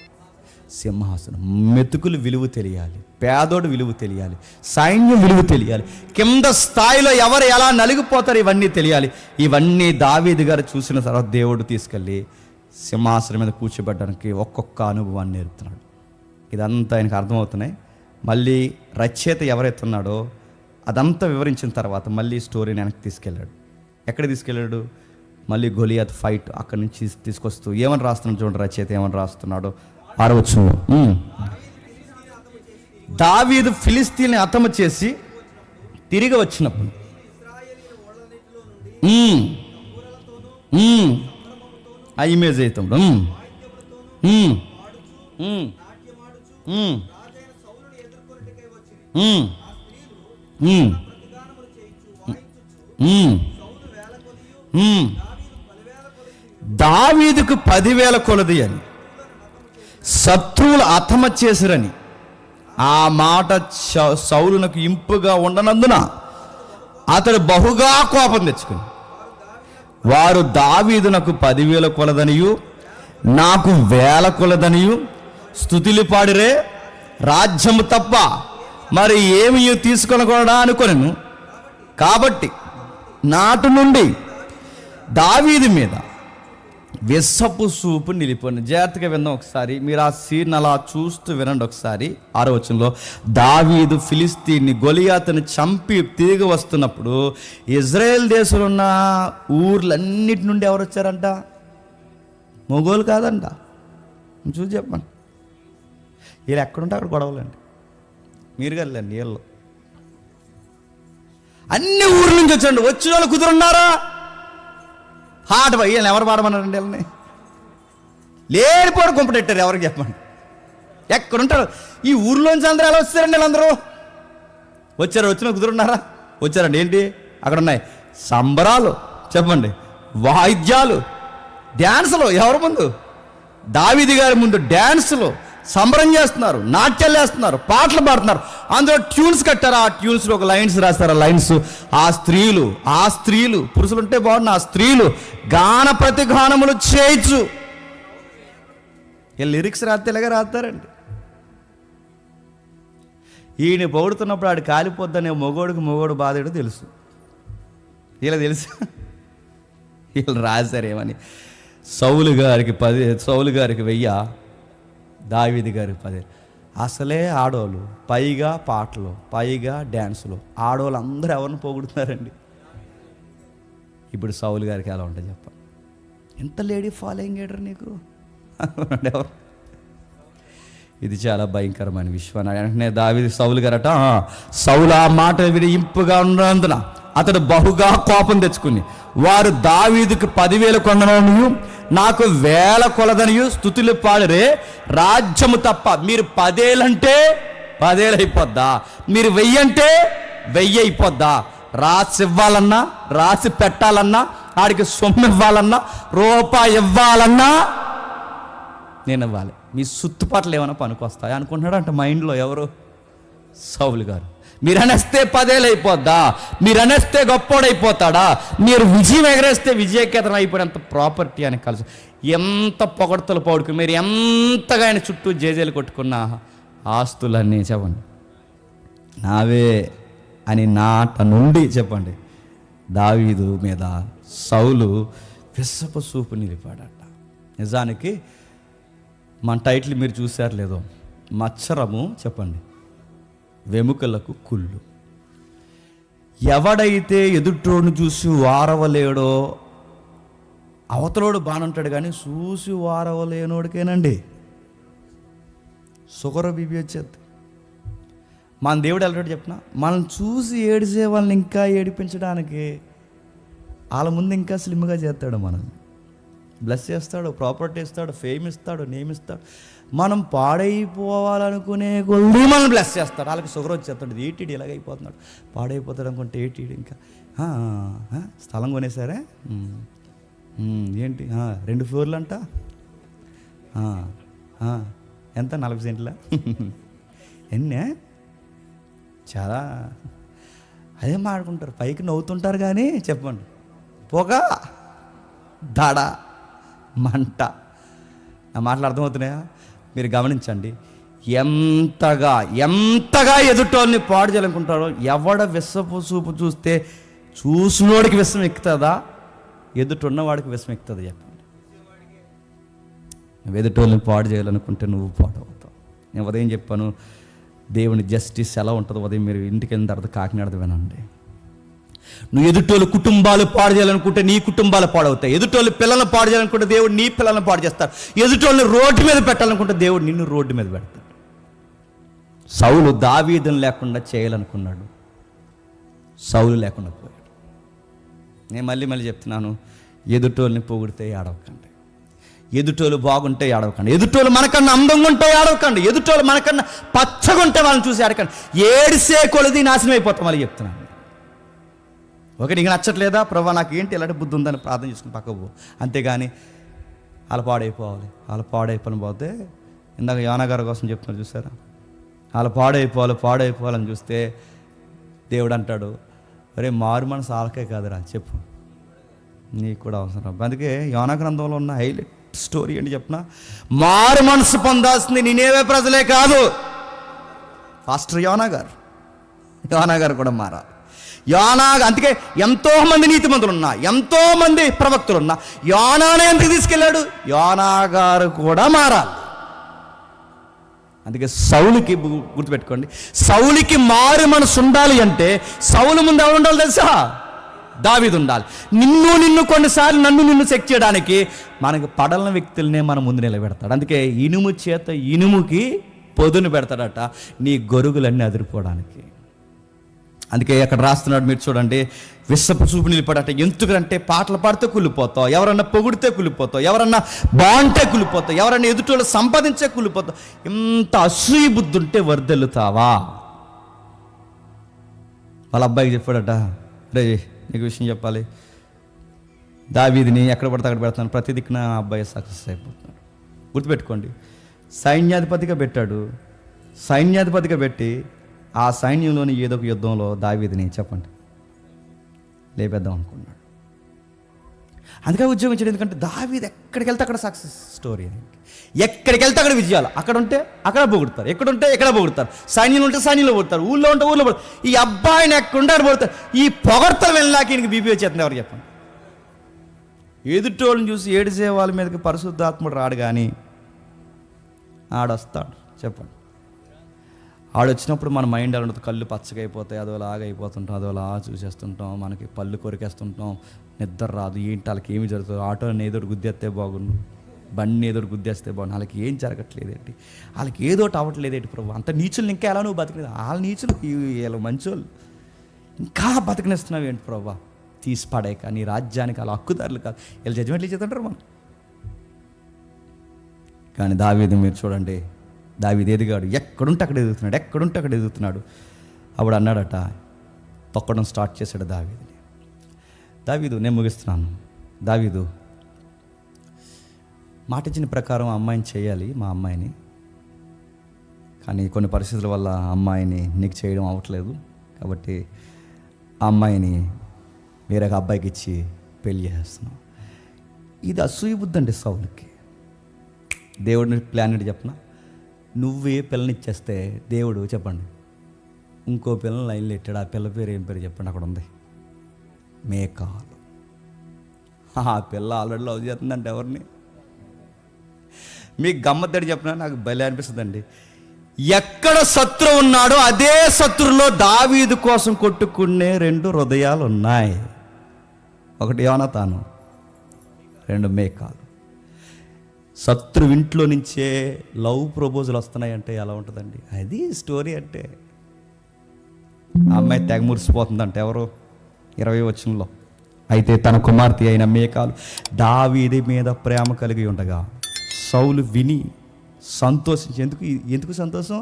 సింహాసనం. మెతుకులు విలువ తెలియాలి, పేదోడు విలువ తెలియాలి, సైన్యం విలువ తెలియాలి, కింద స్థాయిలో ఎవరు ఎలా నలిగిపోతారు ఇవన్నీ తెలియాలి. ఇవన్నీ దావీదు గారు చూసిన తర్వాత దేవుడు తీసుకెళ్ళి సింహాసనం మీద కూర్చోబెట్టడానికి ఒక్కొక్క అనుభవాన్ని నేర్పుతున్నాడు. ఇదంతా ఆయనకు అర్థమవుతున్నాయి. మళ్ళీ రచయిత ఎవరైతే ఉన్నాడో అదంతా వివరించిన తర్వాత మళ్ళీ స్టోరీని వెనక్కి తీసుకెళ్ళాడు. ఎక్కడ తీసుకెళ్ళాడు? మళ్ళీ గొలియాత్ ఫైట్ అక్కడి నుంచి తీసుకొస్తూ ఏమని రాస్తున్నాడు చూడండి. రచయిత ఏమని రాస్తున్నాడో 6వ వచనంలో, దావీదు ఫిలిస్తీన్ని హతము చేసి తిరిగి వచ్చినప్పుడు ఆ ఇమేజ్ అవుతాడు. దావీదుకు 10,000 కొలది అని శత్రువులు హతమ చేసిరని ఆ మాట సౌలునకు ఇంపుగా ఉండనందున అతడు బహుగా కోపం తెచ్చుకుని, వారు దావీదునకు 10,000 కొలదనియు నాకు 1,000 కొలదనియు స్తుతులు పాడిరే, రాజ్యము తప్ప మరి ఏమి తీసుకొనకూడదా అనుకొనెను. కాబట్టి నాటి నుండి దావీదు మీద విషపు సూపు నిలిపోయింది. జాగ్రత్తగా విందాం ఒకసారి. మీరు ఆ సీన్ అలా చూస్తూ వినండి ఒకసారి. 6వ వచనంలో, దావీదు ఫిలిస్తీన్ని గొలియాతుని చంపి తిరిగి వస్తున్నప్పుడు ఇజ్రాయెల్ దేశంలో ఉన్న ఊర్లన్నిటి నుండి ఎవరు వచ్చారంట? మొగోలు కాదంట. చూసి చెప్పండి. వీళ్ళు ఎక్కడుంటే అక్కడ గొడవలండి. మీరు కదండి వీళ్ళు అన్ని ఊర్ల నుంచి వచ్చండి. వచ్చిన వాళ్ళు కుదురున్నారా? హాట వీళ్ళని ఎవరు పాడమన్నారండి? వీళ్ళని లేనిపోవడం కుంపటెట్టారు. ఎవరికి చెప్పండి. ఎక్కడుంటారు? ఈ ఊర్లోంచి అందరూ ఎలా వస్తారండి? వీళ్ళందరూ వచ్చిన కుదురున్నారా? వచ్చారండి. ఏంటి అక్కడ ఉన్నాయి? సంబరాలు చెప్పండి, వాయిద్యాలు, డ్యాన్సులు. ఎవరి ముందు? దావీదు గారి ముందు డ్యాన్సులు, సంబరం చేస్తున్నారు, నాట్యాలు వేస్తున్నారు, పాటలు పాడుతున్నారు. అందులో ట్యూన్స్ కట్టారు. ఆ ట్యూన్స్లో ఒక లైన్స్ రాస్తారు. ఆ లైన్స్ ఆ స్త్రీలు పురుషులు ఉంటే బాగుండు. ఆ స్త్రీలు గాన ప్రతిగానములు చేయొచ్చు. ఈ లిరిక్స్ రాస్తే ఇలాగే రాస్తారండి. ఈయన పొగుడుతున్నప్పుడు ఆడు కాలిపోద్దనే మొగోడు బాధేడో తెలుసు. ఇలా తెలుసు. వీళ్ళు రాశారేమని. సౌలు గారికి 1000, దావీదు గారికి 10. అసలే ఆడోళ్ళు, పైగా పాటలు, పైగా డ్యాన్సులు. ఆడవాళ్ళు అందరూ ఎవరిని పోగొడుతున్నారండి. ఇప్పుడు సౌలు గారికి ఎలా ఉంటుంది చెప్పండి. ఎంత లేడీ ఫాలోయింగ్ ఏడరు నీకు ఎవరు? ఇది చాలా భయంకరమైన విషయం. వెంటనే దావీదు సౌలు గారట, సౌలు ఆ మాట విని ఇంపుగా ఉన్నందున అతడు బహుగా కోపం తెచ్చుకుని, వారు దావీదుకు 10,000 కొనడనియు నాకు 1,000 కొలదనియు స్తుతులు పాడిరే, రాజ్యము తప్ప. మీరు 10,000 అంటే 10,000 అయిపోద్దా? మీరు 1000 అంటే 1000 అయిపోద్దా? రాసి ఇవ్వాలన్నా, రాసి పెట్టాలన్నా, ఆడికి సొమ్ము ఇవ్వాలన్నా, రూపాయి ఇవ్వాలన్నా నేను ఇవ్వాలి. మీ సుత్తుపాట్లు ఏమైనా పనికొస్తాయి అనుకుంటున్నాడు అంట మైండ్లో ఎవరు? సౌలు గారు. మీరు అనేస్తే 10 ఏళ్ళు అయిపోద్దా? మీరు అనేస్తే గొప్పోడైపోతాడా? మీరు విజయం ఎగరేస్తే విజయకేతనం అయిపోయినంత ప్రాపర్టీ అని కలిసి ఎంత పొగడ్తలు పౌడుకు మీరు ఎంతగా ఆయన చుట్టూ జేజేలు కొట్టుకున్న ఆస్తులన్నీ చెప్పండి నావే అని నాట నుండి చెప్పండి దావీదు మీద సౌలు విసపు చూపు నిలిపాడట. నిజానికి మన టైటిల్ మీరు చూశారు లేదో, మత్సరము చెప్పండి వెముకలకు కుళ్ళు. ఎవడైతే ఎదుటోడిని చూసి వారవలేడో అవతలోడు బాగుంటాడు, కానీ చూసి వారవలేనోడికేనండి షుగర్ బీపీ వచ్చేది. మన దేవుడు ఎలాంటి చెప్పిన, మనం చూసి ఏడిసే వాళ్ళని ఇంకా ఏడిపించడానికి వాళ్ళ ముందు ఇంకా స్లిమ్గా చేస్తాడు, మనం బ్లెస్ చేస్తాడు, ప్రాపర్టీ ఇస్తాడు, ఫేమ్ ఇస్తాడు, నేమ్ ఇస్తాడు. మనం పాడైపోవాలనుకునే కొద్ది మనం బ్లెస్ చేస్తాడు. వాళ్ళకి షుగర్ వచ్చేస్తాడు, ఏటీడు ఇలాగైపోతున్నాడు, పాడైపోతాడు అనుకుంటే ఏటీడు ఇంకా స్థలం కొనేసారే ఏంటి 2 ఫ్లోర్లు అంట, ఎంత 40 సెంట్లా ఎన్నే చాలా అదే మాడుకుంటారు, పైకి నవ్వుతుంటారు కానీ చెప్పండి పొగ దడ మంట. నా మాటలు అర్థమవుతున్నాయా? మీరు గమనించండి, ఎంతగా ఎదుటోళ్ళని పాడు చేయాలనుకుంటారో. ఎవడ విషపు చూపు చూస్తే చూసినోడికి విషం ఎక్కుతుందా, ఎదుటున్నవాడికి విషం ఎక్కుతుంది చెప్పండి. నువ్వు ఎదుటోళ్ళని పాడు చేయాలనుకుంటే నువ్వు పాడవుతావు. నేను ఉదయం చెప్పాను, దేవుని జస్టిస్ ఎలా ఉంటుందో ఉదయం మీరు ఇంటికి వెళ్ళిన తర్వాత కాకినాడది వినండి. నువ్వు ఎదుటోళ్ళు కుటుంబాలు పాడు చేయాలనుకుంటే నీ కుటుంబాలు పాడవుతాయి. ఎదుటోళ్ళు పిల్లలను పాడు చేయాలనుకుంటే దేవుడు నీ పిల్లలను పాడు చేస్తాడు. ఎదుటోళ్ళని రోడ్డు మీద పెట్టాలనుకుంటే దేవుడు నిన్ను రోడ్డు మీద పెడతాడు. సౌలు దావీదును లేకుండా చేయాలనుకున్నాడు, సౌలు లేకుండా పోయాడు. నేను మళ్ళీ చెప్తున్నాను, ఎదుటోళ్ళని పొగిడితే ఏడవకండి, ఎదుటోళ్ళు బాగుంటే ఏడవకండి, ఎదుటోళ్ళు మనకన్నా అందంగా ఉంటే ఏడవకండి, ఎదుటోళ్ళు మనకన్నా పచ్చగా ఉంటే వాళ్ళని చూసి ఏడకండి. ఏడిసే కొలది నాశనం అయిపోతాం. మళ్ళీ చెప్తున్నాను, ఒకటి నీకు నచ్చట్లేదా, ప్రభా నాకు ఏంటి ఎలాంటి బుద్ధి ఉందని ప్రార్థన చేసుకుని పక్కకు పో. అంతేగాని వాళ్ళు పాడైపోవాలని పోతే, ఇందాక యోనా గారి కోసం చెప్తున్నారు చూసారా, వాళ్ళు పాడైపోవాలని చూస్తే దేవుడు అంటాడు, ఒరే మారు మనసు వాళ్ళకే కాదురా చెప్పు, నీకు కూడా అవసరం. అందుకే యోనా గ్రంథంలో ఉన్న హైలైట్ స్టోరీ ఏంటి చెప్పిన, మారు మనసు పొందాల్సింది నినేవే ప్రజలే కాదు, పాస్టర్ యోనా గారు కూడా మారాలి. అందుకే ఎంతోమంది నీతిమంతులు ఉన్నా, ఎంతోమంది ప్రవక్తులు ఉన్నా, యోనానే ఎందుకు తీసుకెళ్ళాడు? యోనా గారు కూడా మారాలి. అందుకే సౌలుకి గుర్తుపెట్టుకోండి, సౌలుకి మారు మనసు ఉండాలి అంటే సౌలు ముందు ఎవరు ఉండాలి తెలుసా? దావీదు ఉండాలి. నిన్ను కొన్నిసార్లు నిన్ను చెక్ చేయడానికి మనకు పడలని వ్యక్తులనే మన ముందు నిలబెడతాడు. అందుకే ఇనుము చేత ఇనుముకి పొదును పెడతాడట, నీ గొరుగులన్నీ అదిరిపోవడానికి. అందుకే అక్కడ రాస్తున్నాడు, మీరు చూడండి, విషపు చూపు నిలిపాడట. ఎందుకంటే పాటలు పాడితే కుళ్ళిపోతావు, ఎవరన్నా పొగిడితే కుళ్ళిపోతావు, ఎవరన్నా బాగుంటే కుళ్ళిపోతావు, ఎవరన్నా ఎదుటోళ్ళు సంపాదించే కుళ్ళిపోతావు. ఇంత అసూయ బుద్ధి ఉంటే వర్దెల్లుతావా? వాళ్ళ అబ్బాయికి చెప్పాడట, రే నీకు విషయం చెప్పాలి, దావీదుని ఎక్కడ పడితే అక్కడ పెడతాను, ప్రతి దిక్కున అబ్బాయి సక్సెస్ అయిపోతున్నాడు. గుర్తుపెట్టుకోండి, సైన్యాధిపతిగా పెట్టి ఆ సైన్యంలోని ఏదో ఒక యుద్ధంలో దావీదుని చెప్పండి లేపేద్దాం అనుకున్నాడు. అందుకే ఉద్యోగం చేయడం, ఎందుకంటే దావీదు ఎక్కడికి వెళ్తే అక్కడ సక్సెస్ స్టోరీ, ఎక్కడికి వెళ్తే అక్కడ విజయాలు, అక్కడ ఉంటే అక్కడ పొగుడతారు, ఎక్కడుంటే ఎక్కడ పొగుడతారు, సైన్యంలో ఉంటే సైన్యంలో పొగుడతారు, ఊళ్ళో ఉంటే ఊళ్ళో పొగుడతారు. ఈ అబ్బాయిని ఎక్కడుంటే అక్కడ పొగుడతారు. ఈ పొగడతలు వెళ్ళాక ఈయనకి బీపీ వచ్చేస్తుంది. ఎవరు చెప్పండి? ఎదుటోళ్ళని చూసి ఏడిసే వాళ్ళ మీదకి పరిశుద్ధాత్ముడు రాడు, కానీ ఆడొస్తాడు. చెప్పండి, ఆడొచ్చినప్పుడు మన మైండ్ అలా ఉంటుంది, కళ్ళు పచ్చగా అయిపోతాయి, అదోలాగా అయిపోతుంటాం, అదోలా చూసేస్తుంటాం, మనకి పళ్ళు కొరికేస్తుంటాం, నిద్ర రాదు. ఏంటి వాళ్ళకి ఏమి జరుగుతుంది? ఆటోని ఏదో గుద్దేస్తే బాగుండు, బండిని ఏదో గుద్దేస్తే బాగుండు, వాళ్ళకి ఏం జరగట్లేదేంటి, వాళ్ళకి ఏదోటి అవ్వట్లేదేంటి ప్రభు? అంత నీచులు ఇంకా ఎలా నువ్వు బతికలేదు? వాళ్ళ నీచులు వీళ్ళు మంచోళ్ళు, ఇంకా బతికనిస్తున్నావు ఏంటి ప్రభు? తీసి పడేక నీ రాజ్యానికి అలా హక్కుదారులు కాదు, వీళ్ళు జడ్జిమెంట్లు ఇచ్చేదంటారు మనం. కానీ దావీదు మీరు చూడండి, దావీదు ఎదిగాడు, ఎక్కడుంటే అక్కడ ఎదుగుతున్నాడు. అప్పుడు అన్నాడట, తొక్కడం స్టార్ట్ చేశాడు దావీదు. నేను ముగిస్తున్నాను. దావీదు మాట ఇచ్చిన ప్రకారం అమ్మాయిని చేయాలి, మా అమ్మాయిని, కానీ కొన్ని పరిస్థితుల వల్ల అమ్మాయిని నీకు చేయడం అవ్వట్లేదు, కాబట్టి ఆ అమ్మాయిని వేరే అబ్బాయికి ఇచ్చి పెళ్లి చేస్తున్నాం. ఇది అసూయ బుద్ధి అండి సౌలుకి. దేవుడిని ప్లాన్ ఏంటి చెప్పనా, నువ్వు ఏ పిల్లని ఇచ్చేస్తే దేవుడు చెప్పండి ఇంకో పిల్లని లైన్లో పెట్టాడు. ఆ పిల్ల పేరు ఏం పేరు చెప్పండి, అక్కడ ఉంది మేకాలు. ఆ పిల్ల ఆల్రెడీ లవ్ చేస్తుందంటే ఎవరిని. మీకు గమ్మత్తడి చెప్పినా నాకు భలే అనిపిస్తుందండి. ఎక్కడ శత్రువు ఉన్నాడో అదే శత్రువులో దావీదు కోసం కొట్టుకునే 2 హృదయాలు ఉన్నాయి. ఒకటి యోనాతాను, 2 మేకాలు. శత్రువు ఇంట్లో నుంచే లవ్ ప్రపోజల్ వస్తున్నాయంటే ఎలా ఉంటుందండి? అది స్టోరీ అంటే. ఆ అమ్మాయి తెగ మురిసిపోతుందంటే ఎవరు 20వ వచనంలో. అయితే తన కుమార్తె అయిన మేకాలు దావీదు మీద ప్రేమ కలిగి ఉండగా సౌలు విని సంతోషించి, ఎందుకు సంతోషం?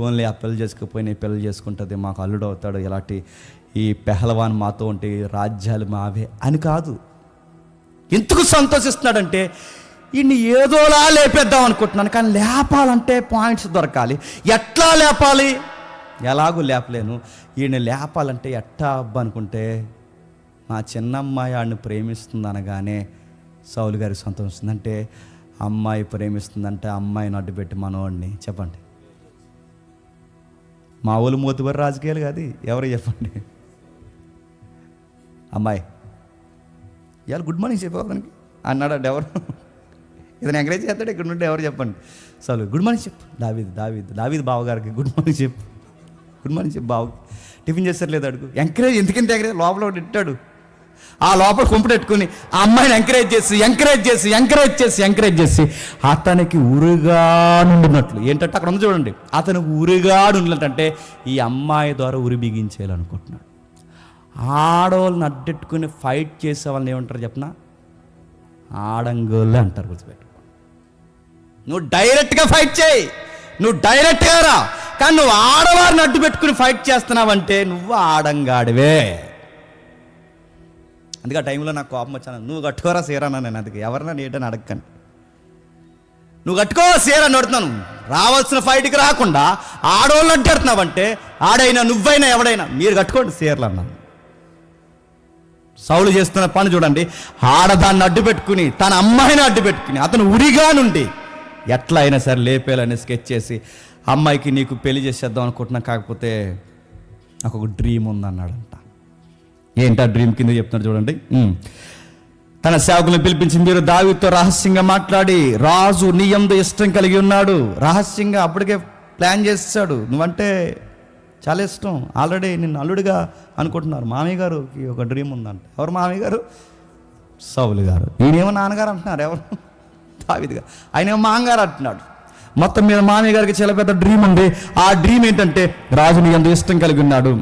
ఓన్లీ ఆ పిల్లలు చేసుకోపోయినా ఈ పిల్లలు చేసుకుంటుంది, మాకు అల్లుడు అవుతాడు, ఇలాంటి ఈ పెహలవాన్ మాతో ఉంటే రాజ్యాలు మావే అని కాదు. ఎందుకు సంతోషిస్తున్నాడంటే ఈయన్ని ఏదోలా లేపేద్దాం అనుకుంటున్నాను, కానీ లేపాలంటే పాయింట్స్ దొరకాలి. ఎట్లా లేపాలి? ఎలాగూ లేపలేను, ఈయన్ని లేపాలంటే ఎట్టా అబ్బా అనుకుంటే మా చిన్నమ్మాయి ఆడిని ప్రేమిస్తుంది అనగానే సౌలు గారికి సంతోషిస్తుంది. అంటే అమ్మాయి ప్రేమిస్తుందంటే అమ్మాయిని అడ్డుపెట్టి మనవాడిని చెప్పండి. మా ఊళ్ళు మూతుబరి రాజకీయాలు కాదు, ఎవరు చెప్పండి. అమ్మాయి ఇవాళ గుడ్ మార్నింగ్ చెప్పేవానికి అన్నాడు ఎవరు? ఇతను ఎంకరేజ్ చేస్తాడు ఇక్కడ నుండి ఎవరు చెప్పండి. సౌలు గుడ్ మార్నింగ్ చెప్పు, దావీదు బావగారికి గుడ్ మార్నింగ్ చెప్పు, గుడ్ మార్నింగ్ చెప్పు బావకి. టిఫిన్ చేస్తారు లేదా అడుగు. ఎందుకంత ఎంకరేజ్ లోపల ఒకటి ఇట్టాడు. ఆ లోపల కుంపటెట్టుకుని ఆ అమ్మాయిని ఎంకరేజ్ చేసి అతనికి ఉరుగా నుండినట్లు. ఏంటంటే అక్కడ ఉంది చూడండి, అతనికి ఉరుగా నుండినట్టంటే ఈ అమ్మాయి ద్వారా ఉరి బిగించేయాలనుకుంటున్నాడు. ఆడవాళ్ళని అడ్డెట్టుకుని ఫైట్ చేసే వాళ్ళని ఏమంటారు చెప్పనా? ఆడంగోళ్ళే అంటారు. గుర్తుపెట్టు. నువ్వు డైరెక్ట్గా ఫైట్ చేయి, నువ్వు డైరెక్ట్గా రా, కానీ నువ్వు ఆడవారిని అడ్డు పెట్టుకుని ఫైట్ చేస్తున్నావంటే నువ్వు ఆడంగాడివే. అందుకే ఆ టైంలో నాకు కోపం వచ్చాను. నువ్వు కట్టుకోరా సీరానా, నేను అందుకే ఎవరన్నా ఏంటని అడగండి. నువ్వు కట్టుకో సీరని అడుగుతున్నాను. రావాల్సిన ఫైట్కి రాకుండా ఆడవాళ్ళు అడ్డెడుతున్నావంటే ఆడైనా నువ్వైనా ఎవడైనా మీరు కట్టుకోండి సీరలు అన్నాను. సౌలు చేస్తున్న పని చూడండి. ఆడదాన్ని అడ్డు పెట్టుకుని తన అమ్మాయిని అడ్డు పెట్టుకుని అతను ఉరిగా నుండి ఎట్లా అయినా సరే లేపేయాలని స్కెచ్ చేసి అమ్మాయికి నీకు పెళ్లి చేసేద్దాం అనుకుంటున్నా, కాకపోతే నాకు ఒక డ్రీమ్ ఉందన్నాడంట. ఏంటా డ్రీమ్ కింద చెప్తున్నాడు చూడండి. తన సేవకులను పిలిపించి మీరు దావీదుతో రహస్యంగా మాట్లాడి, రాజు నీ యందు ఇష్టం కలిగి ఉన్నాడు. రహస్యంగా అప్పటికే ప్లాన్ చేస్తాడు. నువ్వంటే చాలా ఇష్టం, ఆల్రెడీ నిన్ను అల్లుడిగా అనుకుంటున్నారు. మామయ్య గారుకి ఒక డ్రీమ్ ఉందంట. ఎవరు మామయ్య గారు? సౌలు గారు. ఈయనేమో నాన్నగారు అంటున్నారు. ఎవరు? దావీదు గారు. ఆయనేమో మామగారు అంటున్నాడు. మొత్తం మీద మామయ్య గారికి చాలా పెద్ద డ్రీమ్ ఉంది. ఆ డ్రీమ్ ఏంటంటే రాజు నీ యందు ఇష్టం కలిగి ఉన్నాడు,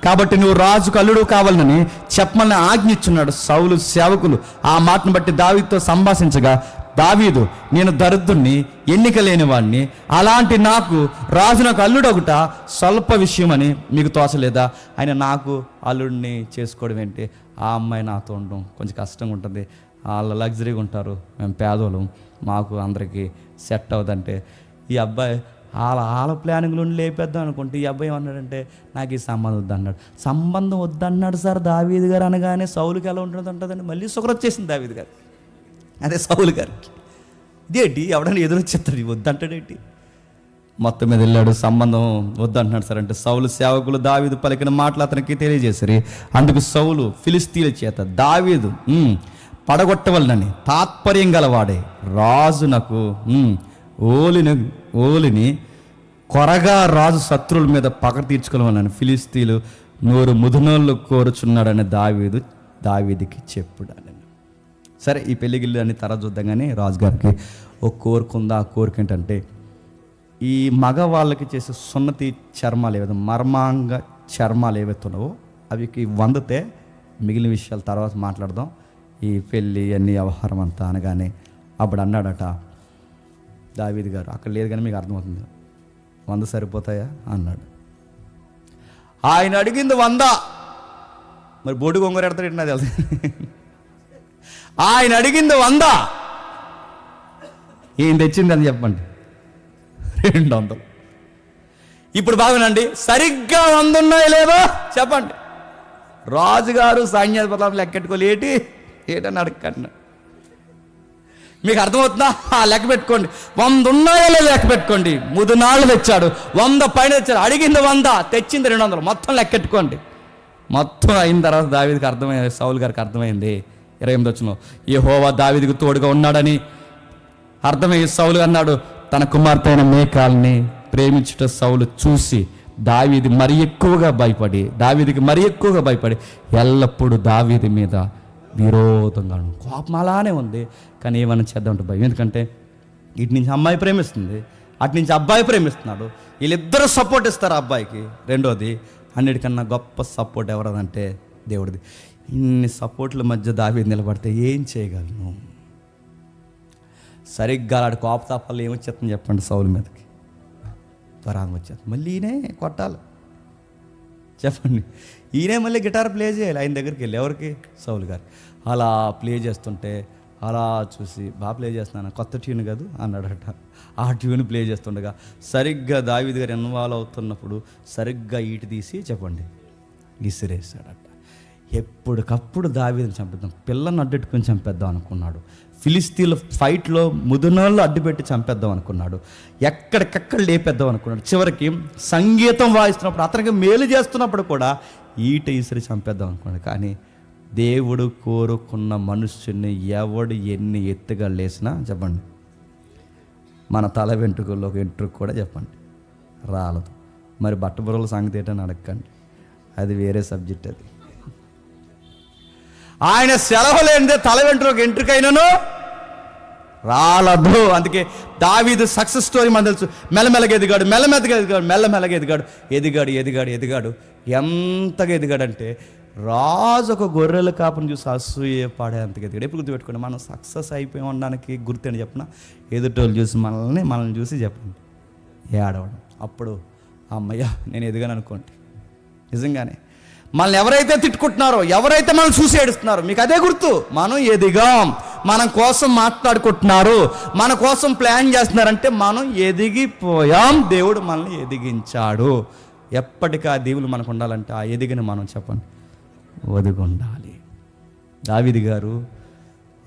కాబట్టి నువ్వు రాజుకు అల్లుడు కావాలని చెప్పమని ఆజ్ఞించున్నాడు. సౌలు సేవకులు ఆ మాటను బట్టి దావీదుతో సంభాషించగా, దావీదు నేను దరిద్రుణ్ణి, ఎన్నిక లేని వాడిని, అలాంటి నాకు రాజు నాకు అల్లుడు ఒకట స్వల్ప విషయం అని మీకు తోచలేదా? ఆయన నాకు అల్లుడిని చేసుకోవడం ఏంటి? ఆ అమ్మాయి నాతో ఉండడం కొంచెం కష్టంగా ఉంటుంది, వాళ్ళ లగ్జరీగా ఉంటారు, మేము పేదోళ్ళం, మాకు అందరికీ సెట్ అవుదంటే ఈ అబ్బాయి వాళ్ళ ప్లానింగ్లో లేపేద్దాం అనుకుంటే ఈ అబ్బాయి ఏమన్నాడంటే నాకు ఈ సంబంధం వద్దన్నాడు. సంబంధం వద్దన్నాడు సార్ దావీదు గారు అనగానే సౌలుకి ఎలా ఉంటుందండి? మళ్ళీ సుఖరొచ్చేసింది దావీదు గారు, అదే సౌలు గారికి. ఇదేంటి ఎవడన్నా ఎదురొచ్చేస్తాడు, వద్దంటాడేంటి? మొత్తం మీద వెళ్ళాడు, సంబంధం వద్దంటున్నాడు సార్ అంటే సౌలు సేవకులు దావీదు పలికిన మాటలు అతనికి తెలియజేశారు. అందుకు సౌలు ఫిలిస్తీన్ల చేత దావీదు పడగొట్టవలనని తాత్పర్యం గలవాడే రాజునకు ఓలిని కొరగా రాజు శత్రువుల మీద పగ తీర్చుకోవాలని ఫిలిస్తీన్లు నోరు ముదునోళ్ళు కోరుచున్నాడని దావీదుకి చెప్పుడాని. సరే ఈ పెళ్ళిగిల్లు అని తర్వాత చూద్దాం. కానీ రాజుగారికి ఒక కోరిక ఉంది. ఆ కోరిక ఏంటంటే ఈ మగవాళ్ళకి చేసే సున్నతి చర్మాలు ఏవైతే మర్మాంగ చర్మాలు ఏవైతే ఉన్నావో అవికి వందితే మిగిలిన విషయాలు తర్వాత మాట్లాడదాం. ఈ పెళ్ళి అన్ని వ్యవహారం అంతా అనగానే అప్పుడు అన్నాడట దావీదు గారు, అక్కడ లేదు కానీ మీకు అర్థమవుతుంది, 100 సరిపోతాయా అన్నాడు. ఆయన అడిగింది 100, మరి బోడి గొంగర ఎడతాడు ఏంటి నాకు తెలుసు. ఆయన అడిగింది 100, ఈయన తెచ్చింది అని చెప్పండి 200. ఇప్పుడు బాగునండి, సరిగ్గా 100 ఉన్నాయో లేదో చెప్పండి. రాజుగారు సైన్యాధిపతులు లెక్కెట్టుకోలే ఏటని అడగండి. మీకు అర్థమవుతుందా? లెక్క పెట్టుకోండి. 100 ఉన్నాయో లేదో లెక్క పెట్టుకోండి. ముదునాళ్ళు తెచ్చాడు, 100 పైన తెచ్చాడు, అడిగింది 100, తెచ్చింది 200, మొత్తం లెక్కెట్టుకోండి. మొత్తం అయిన తర్వాత దావీదుకి అర్థమైంది, సౌలు గారికి అర్థమైంది. 28 వచనం, యెహోవా దావీదుకు తోడుగా ఉన్నాడని అర్థమయ్యి సౌలు అన్నాడు, తన కుమార్తె అయిన మీకాల్ని ప్రేమించుట సౌలు చూసి దావీదుకి మరి ఎక్కువగా భయపడి ఎల్లప్పుడూ దావీదు మీద విరోధంగా కోపం అలానే ఉంది. కానీ ఏమన్నా చేద్దామంటే భయం. ఎందుకంటే ఇటు నుంచి అమ్మాయి ప్రేమిస్తుంది, అటు నుంచి అబ్బాయి ప్రేమిస్తున్నాడు. వీళ్ళిద్దరూ సపోర్ట్ ఇస్తారు అబ్బాయికి. రెండోది, అన్నిటికన్నా గొప్ప సపోర్ట్ ఎవరదంటే దేవుడిది. ఇన్ని సపోర్ట్ల మధ్య దావీదు నిలబడితే ఏం చేయగలను? సరిగ్గా ఆడు కోపతాపాలు ఏమొచ్చేస్తుంది చెప్పండి? సౌలు మీదకి త్వరగా వచ్చేస్తుంది. మళ్ళీ ఈయనే కొట్టాలి చెప్పండి. ఈయనే మళ్ళీ గిటార్ ప్లే చేయాలి ఆయన దగ్గరికి వెళ్ళి. ఎవరికి? సౌలు గారు. అలా ప్లే చేస్తుంటే అలా చూసి, బాగా ప్లే చేస్తున్నాను, కొత్త ట్యూన్ కాదు అన్నాడట. ఆ ట్యూన్ ప్లే చేస్తుండగా సరిగ్గా దావీదు గారు ఇన్వాల్వ్ అవుతున్నప్పుడు సరిగ్గా ఈటు తీసి చెప్పండి విసిరేస్తాడట. ఎప్పటికప్పుడు దావీదుని చంపేద్దాం, పిల్లను అడ్డెట్టుకుని చంపేద్దాం అనుకున్నాడు. ఫిలిస్తీన్ల ఫైట్లో ముదునోళ్ళు అడ్డుపెట్టి చంపేద్దాం అనుకున్నాడు. ఎక్కడికక్కడ లేపేద్దాం అనుకున్నాడు. చివరికి సంగీతం వాయిస్తున్నప్పుడు, అతనికి మేలు చేస్తున్నప్పుడు కూడా ఈట ఇసిరి చంపేద్దాం అనుకున్నాడు. కానీ దేవుడు కోరుకున్న మనుష్యుని ఎవడు ఎన్ని ఎత్తుగా లేసినా చెప్పండి, మన తల వెంట్రుకల్లో ఒక వెంట్రుక కూడా చెప్పండి రాలదు. మరి బట్టబుర్రల సంగతి ఏంటని అడగండి, అది వేరే సబ్జెక్ట్. అది ఆయన సెలవు లేనిదే తల వెంట్రుక ఎంట్రుకైనను రాలదు. అందుకే దావీదు సక్సెస్ స్టోరీ మనకు తెలుసు. మెల్లమెల్లగా ఎదిగాడు. ఎంతగా ఎదిగాడంటే రాజు ఒక గొర్రెల కాపుని చూసి అసూయ పడేంతగా ఎదిగాడు. ఎప్పుడు గుర్తుపెట్టుకోండి, మనం సక్సెస్ అయిపోయి ఉండడానికి గుర్తని చెప్పిన ఎదుటోళ్ళు చూసి మనల్ని చూసి చెప్పండి ఏడవడం. అప్పుడు అమ్మయ్య నేను ఎదిగాను అనుకోండి. నిజంగానే మనల్ని ఎవరైతే తిట్టుకుంటున్నారో, ఎవరైతే మనం చూసి ఏడుస్తున్నారో, మీకు అదే గుర్తు. మనం ఎదిగాం, మన కోసం మాట్లాడుకుంటున్నారు, మన కోసం ప్లాన్ చేస్తున్నారంటే మనం ఎదిగిపోయాం. దేవుడు మనల్ని ఎదిగించాడు. ఎప్పటికీ ఆ దీవులు మనకు ఉండాలంటే ఆ ఎదిగిన మనం చెప్పండి ఒదిగి ఉండాలి. దావీదు గారు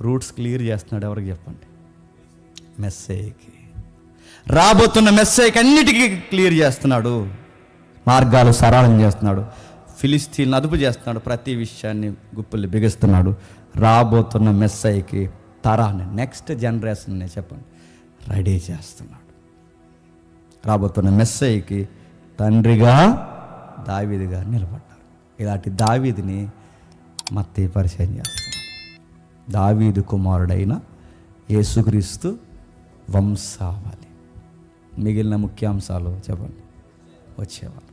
రూట్స్ క్లియర్ చేస్తున్నాడు. ఎవరికి చెప్పండి? మెస్సేకి, రాబోతున్న మెస్సేకి అన్నిటికీ క్లియర్ చేస్తున్నాడు. మార్గాలు సరళం చేస్తున్నాడు. ఫిలిస్తీన్లను అదుపు చేస్తున్నాడు. ప్రతి విషయాన్ని గుప్పుల్ని బిగిస్తున్నాడు. రాబోతున్న మెస్సయ్యకి తరాన్ని, నెక్స్ట్ జనరేషన్ని చెప్పండి రెడీ చేస్తున్నాడు. రాబోతున్న మెస్సయ్యకి తండ్రిగా దావీదు గారు నిలబడ్డారు. ఇలాంటి దావీదుని మత్తయి పరిచయం చేస్తున్నాడు. దావీదు కుమారుడైన యేసుక్రీస్తు వంశావళి. మిగిలిన ముఖ్యాంశాలు చెప్పండి వచ్చేవాళ్ళు.